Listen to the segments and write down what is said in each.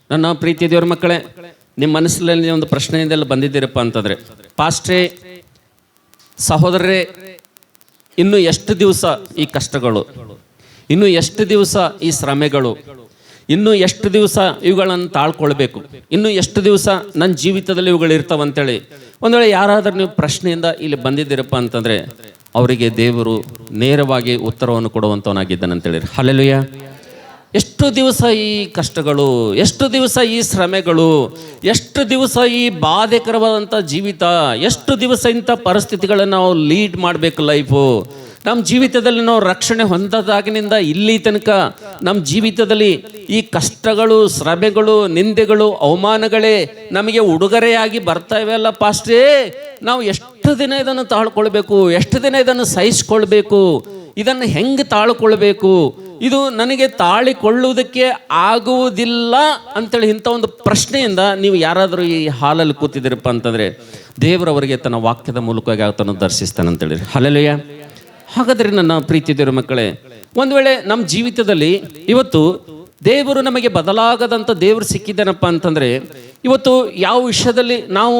ನನ್ನ ಪ್ರೀತಿಯ ದೇವ್ರ ಮಕ್ಕಳೇ, ನಿಮ್ಮ ಮನಸ್ಸಿನಲ್ಲಿ ಒಂದು ಪ್ರಶ್ನೆಯಿಂದೆಲ್ಲ ಬಂದಿದ್ದೀರಪ್ಪ ಅಂತಂದರೆ, ಪಾಸ್ಟ್ರೇ, ಸಹೋದರರೇ, ಇನ್ನು ಎಷ್ಟು ದಿವಸ ಈ ಕಷ್ಟಗಳು, ಇನ್ನು ಎಷ್ಟು ದಿವಸ ಈ ಶ್ರಮೆಗಳು, ಇನ್ನು ಎಷ್ಟು ದಿವಸ ಇವುಗಳನ್ನು ತಾಳ್ಕೊಳ್ಬೇಕು, ಇನ್ನು ಎಷ್ಟು ದಿವಸ ನನ್ನ ಜೀವಿತದಲ್ಲಿ ಇವುಗಳು ಇರ್ತಾವಂತೇಳಿ ಒಂದು ವೇಳೆ ಯಾರಾದರೂ ನೀವು ಪ್ರಶ್ನೆಯಿಂದ ಇಲ್ಲಿ ಬಂದಿದ್ದೀರಪ್ಪ ಅಂತಂದರೆ, ಅವರಿಗೆ ದೇವರು ನೇರವಾಗಿ ಉತ್ತರವನ್ನು ಕೊಡುವಂಥವನಾಗಿದ್ದಾನಂತೇಳಿ. ಹಲ್ಲೆಲೂಯ. ಎಷ್ಟು ದಿವಸ ಈ ಕಷ್ಟಗಳು, ಎಷ್ಟು ದಿವಸ ಈ ಶ್ರಮೆಗಳು, ಎಷ್ಟು ದಿವಸ ಈ ಬಾಧೆಕರವಾದಂಥ ಜೀವಿತ, ಎಷ್ಟು ದಿವಸ ಇಂಥ ಪರಿಸ್ಥಿತಿಗಳನ್ನು ನಾವು ಲೀಡ್ ಮಾಡಬೇಕು ಲೈಫು. ನಮ್ಮ ಜೀವಿತದಲ್ಲಿ ನಾವು ರಕ್ಷಣೆ ಹೊಂದದಾಗಿನಿಂದ ಇಲ್ಲಿ ತನಕ ನಮ್ಮ ಜೀವಿತದಲ್ಲಿ ಈ ಕಷ್ಟಗಳು, ಶ್ರಮೆಗಳು, ನಿಂದೆಗಳು, ಅವಮಾನಗಳೇ ನಮಗೆ ಉಡುಗೊರೆಯಾಗಿ ಬರ್ತಾ ಇವೆಯಲ್ಲ ಪಾಸ್ಟ್ರೇ. ನಾವು ಎಷ್ಟು ದಿನ ಇದನ್ನು ತಾಳ್ಕೊಳ್ಬೇಕು, ಎಷ್ಟು ದಿನ ಇದನ್ನು ಸಹಿಸ್ಕೊಳ್ಬೇಕು, ಇದನ್ನು ಹೆಂಗೆ ತಾಳ್ಕೊಳ್ಬೇಕು, ಇದು ನನಗೆ ತಾಳಿಕೊಳ್ಳುವುದಕ್ಕೆ ಆಗುವುದಿಲ್ಲ ಅಂತೇಳಿ ಇಂಥ ಒಂದು ಪ್ರಶ್ನೆಯಿಂದ ನೀವು ಯಾರಾದರೂ ಈ ಹಾಲಲ್ಲಿ ಕೂತಿದ್ದೀರಪ್ಪ ಅಂತಂದರೆ, ದೇವರವರಿಗೆ ತನ್ನ ವಾಕ್ಯದ ಮೂಲಕವಾಗಿ ಆತನು ದರ್ಶಿಸ್ತಾನೆ ಅಂತೇಳಿ. ಹಲ್ಲೆಲೂಯ. ಹಾಗಾದರೆ ನನ್ನ ಪ್ರೀತಿ ದೇವರ ಮಕ್ಕಳೇ, ಒಂದು ವೇಳೆ ನಮ್ಮ ಜೀವಿತದಲ್ಲಿ ಇವತ್ತು ದೇವರು ನಮಗೆ ಬದಲಾಗದಂಥ ದೇವರು ಸಿಕ್ಕಿದ್ದಾನಪ್ಪ ಅಂತಂದರೆ, ಇವತ್ತು ಯಾವ ವಿಷಯದಲ್ಲಿ ನಾವು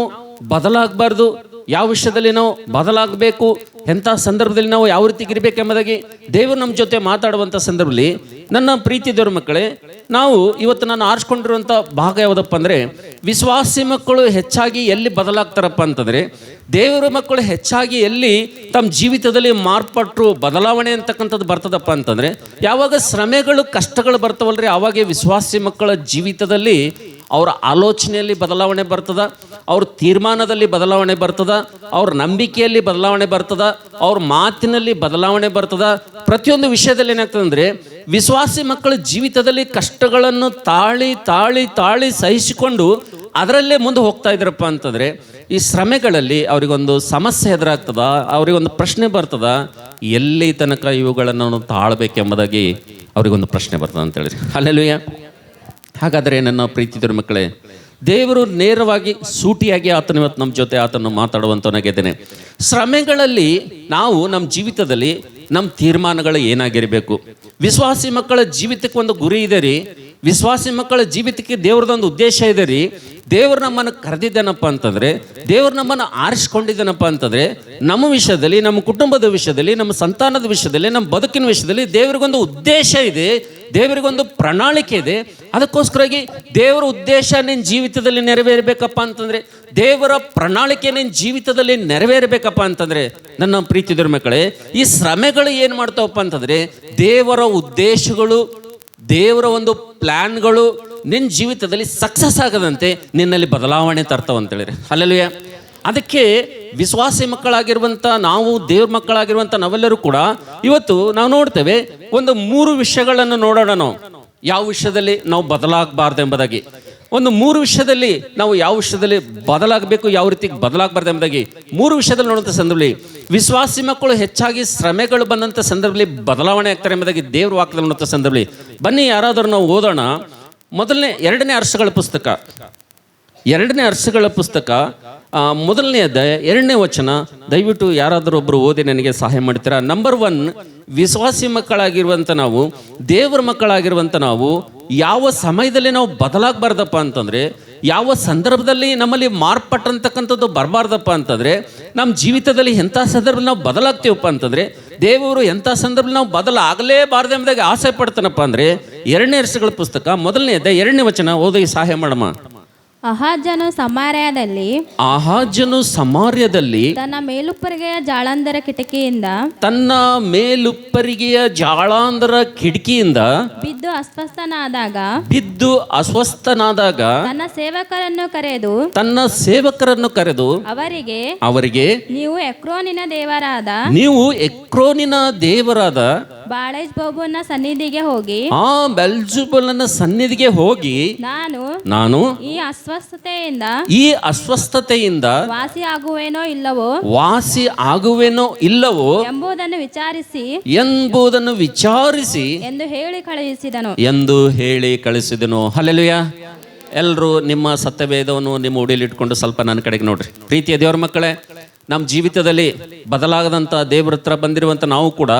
ಬದಲಾಗಬಾರ್ದು, ಯಾವ ವಿಷಯದಲ್ಲಿ ನಾವು ಬದಲಾಗಬೇಕು, ಎಂಥ ಸಂದರ್ಭದಲ್ಲಿ ನಾವು ಯಾವ ರೀತಿ ಇರಬೇಕೆಂಬುದಾಗಿ ದೇವರು ನಮ್ಮ ಜೊತೆ ಮಾತಾಡುವಂಥ ಸಂದರ್ಭದಲ್ಲಿ, ನನ್ನ ಪ್ರೀತಿ ದೇವರ ಮಕ್ಕಳೇ, ನಾವು ಇವತ್ತು ನಾನು ಆರಿಸ್ಕೊಂಡಿರುವಂಥ ಭಾಗ ಯಾವುದಪ್ಪ ಅಂದರೆ, ವಿಶ್ವಾಸಿ ಮಕ್ಕಳು ಹೆಚ್ಚಾಗಿ ಎಲ್ಲಿ ಬದಲಾಗ್ತಾರಪ್ಪ ಅಂತಂದರೆ, ದೇವರ ಮಕ್ಕಳು ಹೆಚ್ಚಾಗಿ ಎಲ್ಲಿ ತಮ್ಮ ಜೀವಿತದಲ್ಲಿ ಮಾರ್ಪಟ್ಟರು ಬದಲಾವಣೆ ಅಂತಕ್ಕಂಥದ್ದು ಬರ್ತದಪ್ಪ ಅಂತಂದರೆ, ಯಾವಾಗ ಶ್ರಮೆಗಳು ಕಷ್ಟಗಳು ಬರ್ತಾವಲ್ರಿ, ಆವಾಗ ವಿಶ್ವಾಸಿ ಮಕ್ಕಳ ಜೀವಿತದಲ್ಲಿ ಅವರ ಆಲೋಚನೆಯಲ್ಲಿ ಬದಲಾವಣೆ ಬರ್ತದ, ಅವ್ರ ತೀರ್ಮಾನದಲ್ಲಿ ಬದಲಾವಣೆ ಬರ್ತದ, ಅವ್ರ ನಂಬಿಕೆಯಲ್ಲಿ ಬದಲಾವಣೆ ಬರ್ತದ, ಅವ್ರ ಮಾತಿನಲ್ಲಿ ಬದಲಾವಣೆ ಬರ್ತದ. ಪ್ರತಿಯೊಂದು ವಿಷಯದಲ್ಲಿ ಏನಾಗ್ತದೆ ಅಂದರೆ, ವಿಶ್ವಾಸಿ ಮಕ್ಕಳ ಜೀವಿತದಲ್ಲಿ ಕಷ್ಟಗಳನ್ನು ತಾಳಿ ತಾಳಿ ತಾಳಿ ಸಹಿಸಿಕೊಂಡು ಅದರಲ್ಲೇ ಮುಂದೆ ಹೋಗ್ತಾ ಇದ್ರಪ್ಪ ಅಂತಂದರೆ, ಈ ಶ್ರಮೆಗಳಲ್ಲಿ ಅವರಿಗೊಂದು ಸಮಸ್ಯೆ ಎದುರಾಗ್ತದ, ಅವರಿಗೊಂದು ಪ್ರಶ್ನೆ ಬರ್ತದ, ಎಲ್ಲಿ ತನಕ ಇವುಗಳನ್ನು ತಾಳ್ಬೇಕೆಂಬುದಾಗಿ ಅವರಿಗೊಂದು ಪ್ರಶ್ನೆ ಬರ್ತದೆ ಅಂತೇಳಿ. ಹಲ್ಲೆಲೂಯ. ಹಾಗಾದರೆ ನನ್ನ ಪ್ರೀತಿಯ ಮಕ್ಕಳೇ, ದೇವರು ನೇರವಾಗಿ ಸೂಟಿಯಾಗಿ ಆತನು ಇವತ್ತು ನಮ್ಮ ಜೊತೆ ಆತನು ಮಾತಾಡುವಂತವನಾಗಿದ್ದೇನೆ. ಶ್ರಮೆಗಳಲ್ಲಿ ನಾವು ನಮ್ಮ ಜೀವಿತದಲ್ಲಿ ನಮ್ಮ ತೀರ್ಮಾನಗಳು ಏನಾಗಿರಬೇಕು. ವಿಶ್ವಾಸಿ ಮಕ್ಕಳ ಜೀವಿತಕ್ಕೆ ಒಂದು ಗುರಿ ಇದೆ ರೀ, ವಿಶ್ವಾಸಿ ಮಕ್ಕಳ ಜೀವಿತಕ್ಕೆ ದೇವ್ರದೊಂದು ಉದ್ದೇಶ ಇದೆ ರೀ. ದೇವರು ನಮ್ಮನ್ನು ಕರೆದಿದ್ದಾನಪ್ಪ ಅಂತಂದರೆ, ದೇವರು ನಮ್ಮನ್ನು ಆರಿಸ್ಕೊಂಡಿದ್ದಾನಪ್ಪ ಅಂತಂದರೆ, ನಮ್ಮ ವಿಷಯದಲ್ಲಿ, ನಮ್ಮ ಕುಟುಂಬದ ವಿಷಯದಲ್ಲಿ, ನಮ್ಮ ಸಂತಾನದ ವಿಷಯದಲ್ಲಿ, ನಮ್ಮ ಬದುಕಿನ ವಿಷಯದಲ್ಲಿ ದೇವರಿಗೊಂದು ಉದ್ದೇಶ ಇದೆ, ದೇವರಿಗೊಂದು ಪ್ರಣಾಳಿಕೆ ಇದೆ. ಅದಕ್ಕೋಸ್ಕರವಾಗಿ ದೇವರ ಉದ್ದೇಶ ನಿನ್ನ ಜೀವಿತದಲ್ಲಿ ನೆರವೇರಬೇಕಪ್ಪ ಅಂತಂದರೆ, ದೇವರ ಪ್ರಣಾಳಿಕೆ ನಿನ್ನ ಜೀವಿತದಲ್ಲಿ ನೆರವೇರಬೇಕಪ್ಪ ಅಂತಂದರೆ, ನನ್ನ ಪ್ರೀತಿಯ ಮಕ್ಕಳೇ, ಈ ಶ್ರಮೆಗಳು ಏನು ಮಾಡ್ತಾವಪ್ಪ ಅಂತಂದರೆ, ದೇವರ ಉದ್ದೇಶಗಳು, ದೇವರ ಒಂದು ಪ್ಲ್ಯಾನ್ಗಳು ನಿನ್ನ ಜೀವಿತದಲ್ಲಿ ಸಕ್ಸಸ್ ಆಗದಂತೆ ನಿನ್ನಲ್ಲಿ ಬದಲಾವಣೆ ತರ್ತಾವಂತೇಳಿರಿ. ಹಲ್ಲೆಲೂಯ. ಅದಕ್ಕೆ ವಿಶ್ವಾಸಿ ಮಕ್ಕಳಾಗಿರುವಂಥ ನಾವು, ದೇವ್ರ ಮಕ್ಕಳಾಗಿರುವಂಥ ನಾವೆಲ್ಲರೂ ಕೂಡ ಇವತ್ತು ನಾವು ನೋಡ್ತೇವೆ, ಒಂದು 3 ವಿಷಯಗಳನ್ನು ನೋಡೋಣ. ನಾವು ಯಾವ ವಿಷಯದಲ್ಲಿ ನಾವು ಬದಲಾಗಬಾರ್ದು ಎಂಬುದಾಗಿ, ಒಂದು 3 ವಿಷಯದಲ್ಲಿ ನಾವು ಯಾವ ವಿಷಯದಲ್ಲಿ ಬದಲಾಗಬೇಕು, ಯಾವ ರೀತಿ ಬದಲಾಗಬಾರ್ದು ಎಂಬುದಾಗಿ 3 ವಿಷಯದಲ್ಲಿ ನೋಡುವಂಥ ಸಂದರ್ಭದಲ್ಲಿ, ವಿಶ್ವಾಸಿ ಮಕ್ಕಳು ಹೆಚ್ಚಾಗಿ ಶ್ರಮೆಗಳು ಬಂದಂಥ ಸಂದರ್ಭದಲ್ಲಿ ಬದಲಾವಣೆ ಆಗ್ತಾರೆ ಎಂಬುದಾಗಿ ದೇವ್ರ ವಾಕ್ಯದಲ್ಲಿ ನೋಡುವಂಥ ಸಂದರ್ಭದಲ್ಲಿ, ಬನ್ನಿ ಯಾರಾದರೂ ನಾವು ಓದೋಣ. ಎರಡನೇ ಅರಸುಗಳ ಪುಸ್ತಕ, 2ನೇ ಅರಸುಗಳ ಪುಸ್ತಕ, 1ನೇ ಅಧ್ಯಾಯ 2ನೇ ವಚನ. ದಯವಿಟ್ಟು ಯಾರಾದರೂ ಒಬ್ಬರು ಓದಿ ನನಗೆ ಸಹಾಯ ಮಾಡ್ತೀರಾ? ನಂಬರ್ 1, ವಿಶ್ವಾಸಿ ಮಕ್ಕಳಾಗಿರುವಂಥ ನಾವು, ದೇವರ ಮಕ್ಕಳಾಗಿರುವಂಥ ನಾವು ಯಾವ ಸಮಯದಲ್ಲಿ ನಾವು ಬದಲಾಗಬಾರ್ದಪ್ಪ ಅಂತಂದರೆ, ಯಾವ ಸಂದರ್ಭದಲ್ಲಿ ನಮ್ಮಲ್ಲಿ ಮಾರ್ಪಟ್ಟಂತಕ್ಕಂಥದ್ದು ಬರಬಾರ್ದಪ್ಪ ಅಂತಂದರೆ, ನಮ್ಮ ಜೀವಿತದಲ್ಲಿ ಎಂಥ ಸಂದರ್ಭದಲ್ಲಿ ನಾವು ಬದಲಾಗ್ತೀವಪ್ಪ ಅಂತಂದರೆ, ದೇವರು ಎಂಥ ಸಂದರ್ಭದಲ್ಲಿ ನಾವು ಬದಲಾಗಲೇಬಾರ್ದು ಎಂಬುದಾಗಿ ಆಸೆ ಪಡ್ತಾನಪ್ಪ ಅಂದರೆ, 2ನೇ ಅರಸುಗಳ ಪುಸ್ತಕ 1ನೇ ಅಧ್ಯಾಯ 2ನೇ ವಚನ ಓದಿ ಸಹಾಯ ಮಾಡಮ್ಮ. ಆಹಾಜನು ಸಮಾರ್ಯದಲ್ಲಿ ತನ್ನ ಮೇಲುಪ್ಪರಿಗೆಯ ಜಾಳಂದರ ಕಿಟಕಿಯಿಂದ ಬಿದ್ದು ಅಸ್ವಸ್ಥನಾದಾಗ ತನ್ನ ಸೇವಕರನ್ನು ಕರೆದು ಅವರಿಗೆ ನೀವು ಎಕ್ರೋನಿನ ದೇವರಾದ ಬಾಳೆಜ್ಬೋಬನ ಸನ್ನಿಧಿಗೆ ಹೋಗಿ ನಾನು ಈ ಅಸ್ವಸ್ಥತೆಯಿಂದ ವಾಸಿ ಆಗುವೆನೋ ಇಲ್ಲವೋ ಎಂಬುದನ್ನು ವಿಚಾರಿಸಿ ಎಂದು ಹೇಳಿ ಕಳಿಸಿದನು. ಹಲ್ಲೆಲೂಯ. ಎಲ್ಲರೂ ನಿಮ್ಮ ಸತ್ಯವೇದವನ್ನು ನಿಮ್ಮ ಉಡಿಲಿಟ್ಕೊಂಡು ಸ್ವಲ್ಪ ನನ್ನ ಕಡೆಗೆ ನೋಡ್ರಿ. ಪ್ರೀತಿಯ ದೇವರ ಮಕ್ಕಳೇ, ನಮ್ಮ ಜೀವಿತದಲ್ಲಿ ಬದಲಾಗದಂಥ ದೇವರ ಹತ್ರ ಬಂದಿರುವಂಥ ನಾವು ಕೂಡ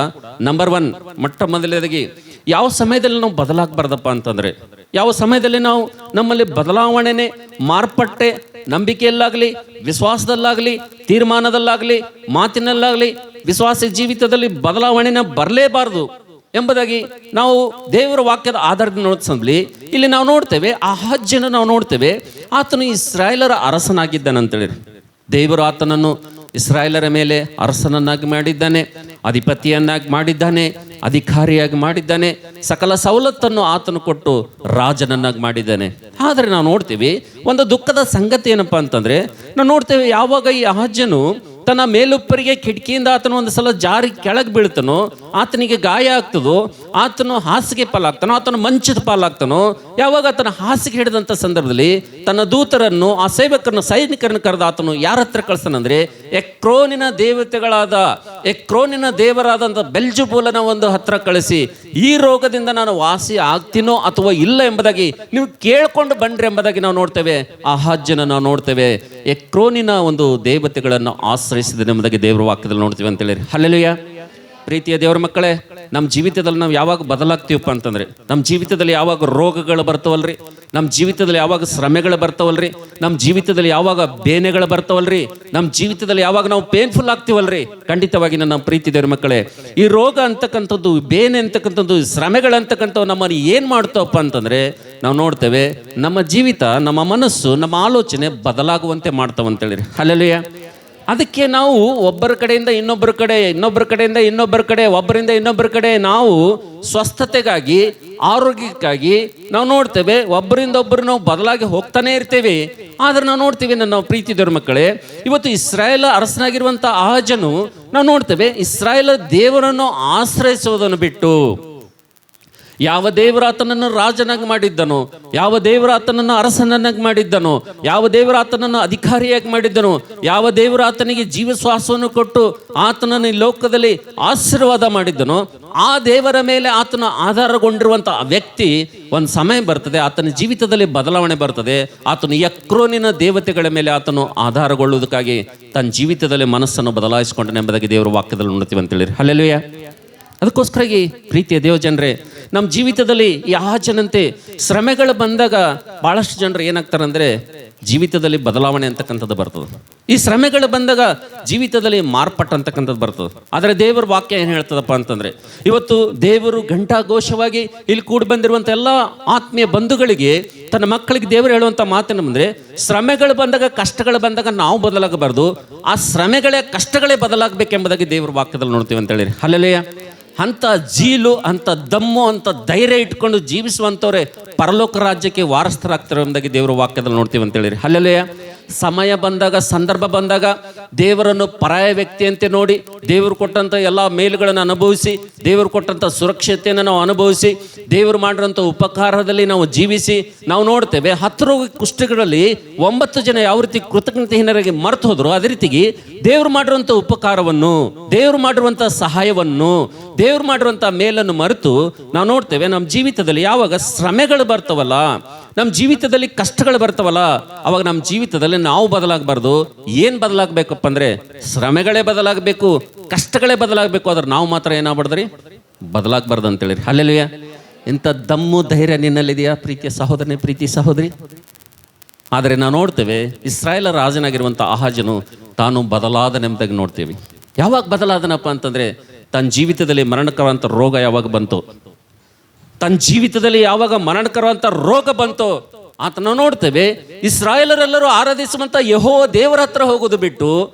ನಂಬರ್ 1 ಮೊಟ್ಟ ಮೊದಲನೇದಾಗಿ ಯಾವ ಸಮಯದಲ್ಲಿ ನಾವು ಬದಲಾಗಬಾರ್ದಪ್ಪ ಅಂತಂದರೆ, ಯಾವ ಸಮಯದಲ್ಲಿ ನಾವು ನಮ್ಮಲ್ಲಿ ಬದಲಾವಣೆನೇ ಮಾರ್ಪಟ್ಟೆ, ನಂಬಿಕೆಯಲ್ಲಾಗಲಿ, ವಿಶ್ವಾಸದಲ್ಲಾಗಲಿ, ತೀರ್ಮಾನದಲ್ಲಾಗಲಿ, ಮಾತಿನಲ್ಲಾಗಲಿ, ವಿಶ್ವಾಸ ಜೀವಿತದಲ್ಲಿ ಬದಲಾವಣೆನ ಬರಲೇಬಾರದು ಎಂಬುದಾಗಿ ನಾವು ದೇವರ ವಾಕ್ಯದ ಆಧಾರದ ನೋಡ್ಸಂದ್ಲಿ ಇಲ್ಲಿ ನಾವು ನೋಡ್ತೇವೆ. ಆಹಾಜ್ಯನ ನಾವು ನೋಡ್ತೇವೆ, ಆತನು ಇಸ್ರಾಯೇಲರ ಅರಸನಾಗಿದ್ದಾನಂತೇಳಿ. ದೇವರು ಆತನನ್ನು ಇಸ್ರಾಯೇಲರ ಮೇಲೆ ಅರಸನನ್ನಾಗಿ ಮಾಡಿದ್ದಾನೆ, ಅಧಿಪತಿಯನ್ನಾಗಿ ಮಾಡಿದ್ದಾನೆ, ಅಧಿಕಾರಿಯಾಗಿ ಮಾಡಿದ್ದಾನೆ, ಸಕಲ ಸವಲತ್ತನ್ನು ಆತನು ಕೊಟ್ಟು ರಾಜನನ್ನಾಗಿ ಮಾಡಿದ್ದಾನೆ. ಆದರೆ ನಾವು ನೋಡ್ತೀವಿ ಒಂದು ದುಃಖದ ಸಂಗತಿ ಏನಪ್ಪಾ ಅಂತಂದ್ರೆ, ನಾವು ನೋಡ್ತೇವೆ ಯಾವಾಗ ಈ ಆಹಾಜ್ಯನು ತನ್ನ ಮೇಲುಪ್ಪರಿಗೆ ಕಿಟಕಿಯಿಂದ ಆತನು ಒಂದು ಸಲ ಜಾರಿ ಕೆಳಗೆ ಬೀಳ್ತಾನೋ, ಆತನಿಗೆ ಗಾಯ ಆಗ್ತದೋ, ಆತನು ಹಾಸಿಗೆ ಪಾಲಾಗ್ತಾನೋ, ಆತನು ಮಂಚದ ಪಾಲಾಗ್ತಾನೋ, ಯಾವಾಗ ಆತನ ಹಾಸಿಗೆ ಹಿಡಿದಂಥ ಸಂದರ್ಭದಲ್ಲಿ ತನ್ನ ದೂತರನ್ನು, ಆ ಸೇವಕರನ್ನು, ಸೈನಿಕರನ್ನು ಕರೆದು ಆತನು ಯಾರ ಹತ್ರ ಕಳಿಸ್ತಾನಂದ್ರೆ ಎಕ್ರೋನಿನ ದೇವರಾದಂಥ ಬೆಲ್ಜುಬೂಲನ ಒಂದು ಹತ್ರ ಕಳಿಸಿ, ಈ ರೋಗದಿಂದ ನಾನು ವಾಸಿ ಆಗ್ತೀನೋ ಅಥವಾ ಇಲ್ಲ ಎಂಬುದಾಗಿ ನೀವು ಕೇಳ್ಕೊಂಡು ಬಂಡ್ರಿ ಎಂಬುದಾಗಿ ನಾವು ನೋಡ್ತೇವೆ. ಆಹಾಜ್ಯನ ನಾವು ನೋಡ್ತೇವೆ ಎಕ್ರೋನಿನ ಒಂದು ದೇವತೆಗಳನ್ನು ಆಶ್ರಯಿಸಿದ ಎಂಬುದಾಗಿ ದೇವರ ವಾಕ್ಯದಲ್ಲಿ ನೋಡ್ತೀವಿ ಅಂತೇಳಿ. ಹಲ್ಲೆಲೂಯಾ. ಪ್ರೀತಿಯ ದೇವರ ಮಕ್ಕಳೇ, ನಮ್ಮ ಜೀವಿತದಲ್ಲಿ ನಾವು ಯಾವಾಗ ಬದಲಾಗ್ತೀವಪ್ಪ ಅಂತಂದ್ರೆ, ನಮ್ಮ ಜೀವಿತದಲ್ಲಿ ಯಾವಾಗ ರೋಗಗಳು ಬರ್ತಾವಲ್ರಿ, ನಮ್ಮ ಜೀವಿತದಲ್ಲಿ ಯಾವಾಗ ಶ್ರಮೆಗಳು ಬರ್ತಾವಲ್ರಿ, ನಮ್ಮ ಜೀವಿತದಲ್ಲಿ ಯಾವಾಗ ಬೇನೆಗಳು ಬರ್ತಾವಲ್ರಿ, ನಮ್ಮ ಜೀವಿತದಲ್ಲಿ ಯಾವಾಗ ನಾವು ಪೇನ್ಫುಲ್ ಆಗ್ತೀವಲ್ರಿ, ಖಂಡಿತವಾಗಿ ನನ್ನ ಪ್ರೀತಿ ದೇವರ ಮಕ್ಕಳೇ, ಈ ರೋಗ ಅಂತಕ್ಕಂಥದ್ದು, ಬೇನೆ ಅಂತಕ್ಕಂಥದ್ದು, ಶ್ರಮೆಗಳಂತಕ್ಕಂಥವು ನಮ್ಮನ್ನು ಏನು ಮಾಡ್ತಾವಪ್ಪ ಅಂತಂದ್ರೆ, ನಾವು ನೋಡ್ತೇವೆ ನಮ್ಮ ಜೀವಿತ, ನಮ್ಮ ಮನಸ್ಸು, ನಮ್ಮ ಆಲೋಚನೆ ಬದಲಾಗುವಂತೆ ಮಾಡ್ತಾವಂತೇಳಿ. ಹಲ್ಲೆಲೂಯಾ. ಅದಕ್ಕೆ ನಾವು ಒಬ್ಬರ ಕಡೆಯಿಂದ ಇನ್ನೊಬ್ಬರ ಕಡೆ, ಇನ್ನೊಬ್ಬರ ಕಡೆಯಿಂದ ಇನ್ನೊಬ್ಬರ ಕಡೆ, ಒಬ್ಬರಿಂದ ಇನ್ನೊಬ್ಬರ ಕಡೆ ನಾವು ಸ್ವಸ್ಥತೆಗಾಗಿ, ಆರೋಗ್ಯಕ್ಕಾಗಿ ನಾವು ನೋಡ್ತೇವೆ ಒಬ್ಬರಿಂದ ಒಬ್ಬರು ನಾವು ಬದಲಾಗಿ ಹೋಗ್ತಾನೆ ಇರ್ತೇವೆ. ಆದ್ರೆ ನಾವು ನೋಡ್ತೀವಿ ನನ್ನ ಪ್ರೀತಿ ದೇವರ ಮಕ್ಕಳೇ, ಇವತ್ತು ಇಸ್ರಾಯೇಲ್ ಅರಸನಾಗಿರುವಂಥ ಆಹಾಜನು ನಾವು ನೋಡ್ತೇವೆ ಇಸ್ರಾಯೇಲ್ ದೇವರನ್ನು ಆಶ್ರಯಿಸುವುದನ್ನು ಬಿಟ್ಟು, ಯಾವ ದೇವರ ಆತನನ್ನು ರಾಜನಾಗಿ ಮಾಡಿದ್ದನೋ, ಯಾವ ದೇವರ ಆತನನ್ನು ಅರಸನನ್ನಾಗಿ ಮಾಡಿದ್ದನೋ, ಯಾವ ದೇವರ ಆತನನ್ನು ಅಧಿಕಾರಿಯಾಗಿ ಮಾಡಿದ್ದನೋ, ಯಾವ ದೇವರ ಆತನಿಗೆ ಜೀವಶ್ವಾಸವನ್ನು ಕೊಟ್ಟು ಆತನನ್ನು ಈ ಲೋಕದಲ್ಲಿ ಆಶೀರ್ವಾದ ಮಾಡಿದ್ದನೋ, ಆ ದೇವರ ಮೇಲೆ ಆತನ ಆಧಾರಗೊಂಡಿರುವಂಥ ವ್ಯಕ್ತಿ ಒಂದು ಸಮಯ ಬರ್ತದೆ, ಆತನ ಜೀವಿತದಲ್ಲಿ ಬದಲಾವಣೆ ಬರ್ತದೆ. ಆತನು ಎಕ್ರೋನಿನ ದೇವತೆಗಳ ಮೇಲೆ ಆತನು ಆಧಾರಗೊಳ್ಳುವುದಕ್ಕಾಗಿ ತನ್ನ ಜೀವಿತದಲ್ಲಿ ಮನಸ್ಸನ್ನು ಬದಲಾಯಿಸಿಕೊಂಡನೆ ಎಂಬುದಾಗಿ ದೇವರ ವಾಕ್ಯದಲ್ಲಿ ನೋಡ್ತೀವಿ ಅಂತೇಳಿ. ಹಲ್ಲೆಲೂಯಾ. ಅದಕ್ಕೋಸ್ಕರಾಗಿ ಪ್ರೀತಿಯ ದೇವ ಜನರೇ, ನಮ್ಮ ಜೀವಿತದಲ್ಲಿ ಈ ಆಹಾಜನಂತೆ ಶ್ರಮೆಗಳು ಬಂದಾಗ ಭಾಳಷ್ಟು ಜನರು ಏನಾಗ್ತಾರೆ ಅಂದರೆ ಜೀವಿತದಲ್ಲಿ ಬದಲಾವಣೆ ಅಂತಕ್ಕಂಥದ್ದು ಬರ್ತದೆ. ಈ ಶ್ರಮೆಗಳು ಬಂದಾಗ ಜೀವಿತದಲ್ಲಿ ಮಾರ್ಪಟ್ಟಂತಕ್ಕಂಥದ್ದು ಬರ್ತದೆ. ಆದರೆ ದೇವರ ವಾಕ್ಯ ಏನು ಹೇಳ್ತದಪ್ಪ ಅಂತಂದರೆ, ಇವತ್ತು ದೇವರು ಘಂಟಾಘೋಷವಾಗಿ ಇಲ್ಲಿ ಕೂಡಿ ಬಂದಿರುವಂಥ ಎಲ್ಲ ಆತ್ಮೀಯ ಬಂಧುಗಳಿಗೆ, ತನ್ನ ಮಕ್ಕಳಿಗೆ ದೇವರು ಹೇಳುವಂಥ ಮಾತೇನು ಅಂದರೆ, ಶ್ರಮೆಗಳು ಬಂದಾಗ, ಕಷ್ಟಗಳು ಬಂದಾಗ ನಾವು ಬದಲಾಗಬಾರ್ದು, ಆ ಶ್ರಮೆಗಳೇ ಕಷ್ಟಗಳೇ ಬದಲಾಗಬೇಕೆಂಬುದಾಗಿ ದೇವರ ವಾಕ್ಯದಲ್ಲಿ ನೋಡ್ತೀವಿ ಅಂತೇಳಿ. ಹಲ್ಲೆಲೂಯಾ. ಅಂಥ ಜೀಲು, ಅಂಥ ದಮ್ಮು, ಅಂಥ ಧೈರ್ಯ ಇಟ್ಕೊಂಡು ಜೀವಿಸುವಂಥವ್ರೆ ಪರಲೋಕ ರಾಜ್ಯಕ್ಕೆ ವಾರಸ್ಥರಾಗ್ತಾರೆ ಎಂಬುದಾಗಿ ದೇವರ ವಾಕ್ಯದಲ್ಲಿ ನೋಡ್ತೀವಿ ಅಂತೇಳಿ. ಹಲ್ಲೆಲೂಯಾ. ಸಮಯ ಬಂದಾಗ, ಸಂದರ್ಭ ಬಂದಾಗ ದೇವರನ್ನು ಪರಾಯ ವ್ಯಕ್ತಿಯಂತೆ ನೋಡಿ, ದೇವರು ಕೊಟ್ಟಂಥ ಎಲ್ಲ ಮೇಲುಗಳನ್ನು ಅನುಭವಿಸಿ, ದೇವರು ಕೊಟ್ಟಂಥ ಸುರಕ್ಷತೆಯನ್ನು ನಾವು ಅನುಭವಿಸಿ, ದೇವರು ಮಾಡಿರೋಂಥ ಉಪಕಾರದಲ್ಲಿ ನಾವು ಜೀವಿಸಿ, ನಾವು ನೋಡ್ತೇವೆ 10 ರೋಗ ಕುಷ್ಠಗಳಲ್ಲಿ 9 ಜನ ಯಾವ ರೀತಿ ಕೃತಜ್ಞತೆಹೀನರಾಗಿ ಮರೆತು ಹೋದ್ರು, ಅದೇ ರೀತಿಗೆ ದೇವರು ಮಾಡಿರುವಂಥ ಉಪಕಾರವನ್ನು, ದೇವರು ಮಾಡಿರುವಂಥ ಸಹಾಯವನ್ನು, ದೇವರು ಮಾಡಿರುವಂಥ ಮೇಲನ್ನು ಮರೆತು ನಾವು ನೋಡ್ತೇವೆ ನಮ್ಮ ಜೀವಿತದಲ್ಲಿ ಯಾವಾಗ ಶ್ರಮೆಗಳು ಬರ್ತಾವಲ್ಲ, ನಮ್ಮ ಜೀವಿತದಲ್ಲಿ ಕಷ್ಟಗಳು ಬರ್ತಾವಲ್ಲ, ಅವಾಗ ನಮ್ಮ ಜೀವಿತದಲ್ಲಿ ನಾವು ಬದಲಾಗಬಾರ್ದು. ಏನು ಬದಲಾಗಬೇಕಪ್ಪ ಅಂದರೆ ಶ್ರಮೆಗಳೇ ಬದಲಾಗಬೇಕು, ಕಷ್ಟಗಳೇ ಬದಲಾಗಬೇಕು. ಆದ್ರೆ ನಾವು ಮಾತ್ರ ಏನಾಗ್ಬಾರ್ದ್ರಿ, ಬದಲಾಗಬಾರ್ದು ಅಂತೇಳಿ. ಹಲ್ಲೆಲೂಯಾ. ಇಂಥ ದಮ್ಮು ಧೈರ್ಯ ನಿನ್ನಲ್ಲಿದೆಯಾ ಪ್ರೀತಿಯ ಸಹೋದರನೇ, ಪ್ರೀತಿ ಸಹೋದರಿ? ಆದರೆ ನಾವು ನೋಡ್ತೇವೆ ಇಸ್ರಾಯೇಲ್ ರಾಜನಾಗಿರುವಂಥ ಆಹಾಜನು ತಾನು ಬದಲಾದನೆಂಬುದಾಗಿ ನೋಡ್ತೇವೆ. ಯಾವಾಗ ಬದಲಾದನಪ್ಪ ಅಂತಂದರೆ, ತನ್ನ ಜೀವಿತದಲ್ಲಿ ಮರಣಕರವಂಥ ರೋಗ ಯಾವಾಗ ಬಂತು, ತನ್ನ ಜೀವಿತದಲ್ಲಿ ಯಾವಾಗ ಮರಣಕರವಂಥ ರೋಗ ಬಂತು, ಆತನ ನೋಡ್ತೇವೆ ಇಸ್ರಾಯೇಲರೆಲ್ಲರೂ ಆರಾಧಿಸುವಂಥ ಯೆಹೋವ ದೇವರ ಹತ್ರ ಹೋಗೋದು ಬಿಟ್ಟು